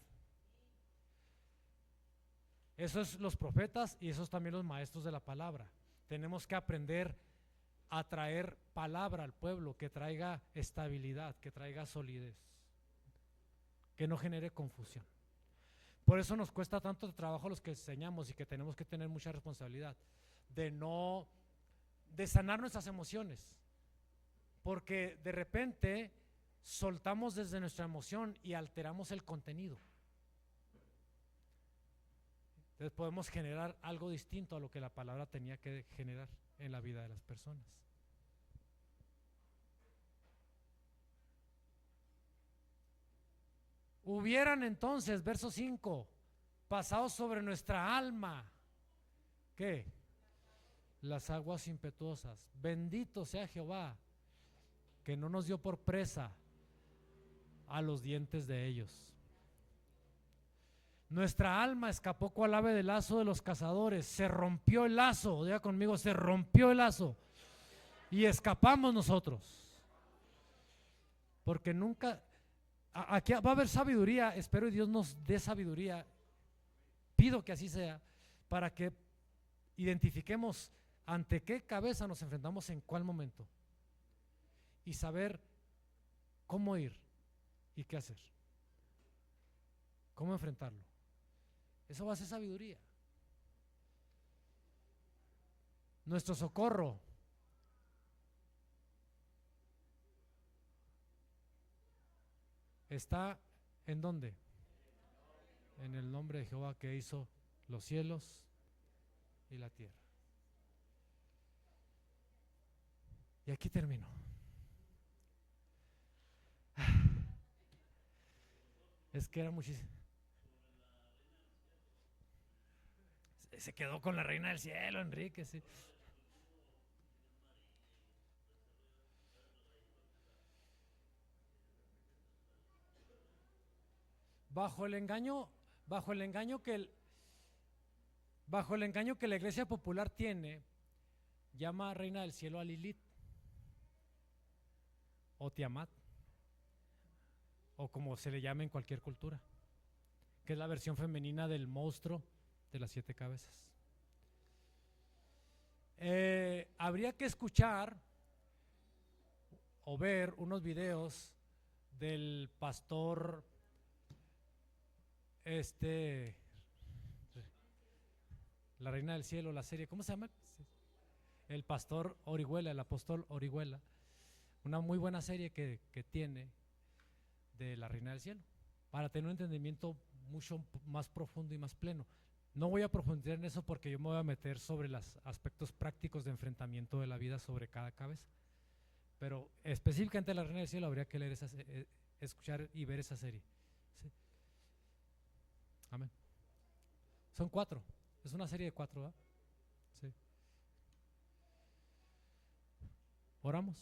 A: Esos los profetas y esos también los maestros de la palabra. Tenemos que aprender a traer palabra al pueblo que traiga estabilidad, que traiga solidez, que no genere confusión. Por eso nos cuesta tanto trabajo a los que enseñamos y que tenemos que tener mucha responsabilidad de sanar nuestras emociones, porque de repente soltamos desde nuestra emoción y alteramos el contenido. Entonces podemos generar algo distinto a lo que la palabra tenía que generar en la vida de las personas. Hubieran entonces, verso 5, pasado sobre nuestra alma, ¿qué? Las aguas impetuosas. Bendito sea Jehová, que no nos dio por presa a los dientes de ellos. Nuestra alma escapó cual ave del lazo de los cazadores. Se rompió el lazo, diga conmigo, se rompió el lazo y escapamos nosotros. Porque nunca, aquí va a haber sabiduría. Espero y Dios nos dé sabiduría. Pido que así sea, para que identifiquemos ante qué cabeza nos enfrentamos en cuál momento y saber cómo ir y qué hacer, cómo enfrentarlo. Eso va a ser sabiduría. Nuestro socorro está ¿en dónde? En el nombre de Jehová, que hizo los cielos y la tierra. Y aquí termino. Es que era muchísimo. Se quedó con la reina del cielo, Enrique, sí. Bajo el engaño que la iglesia popular tiene, llama reina del cielo a Lilith o Tiamat, o como se le llame en cualquier cultura, que es la versión femenina del monstruo de las 7 cabezas. Habría que escuchar o ver unos videos del pastor la reina del cielo, la serie, ¿cómo se llama? El pastor Orihuela, el apóstol Orihuela, una muy buena serie que tiene de la reina del cielo, para tener un entendimiento mucho más profundo y más pleno. No voy a profundizar en eso porque yo me voy a meter sobre los aspectos prácticos de enfrentamiento de la vida sobre cada cabeza, pero específicamente la reina del cielo habría que leer escuchar y ver esa serie. ¿Sí? Amén. Son 4, es una serie de 4, ¿verdad? Sí. Oramos.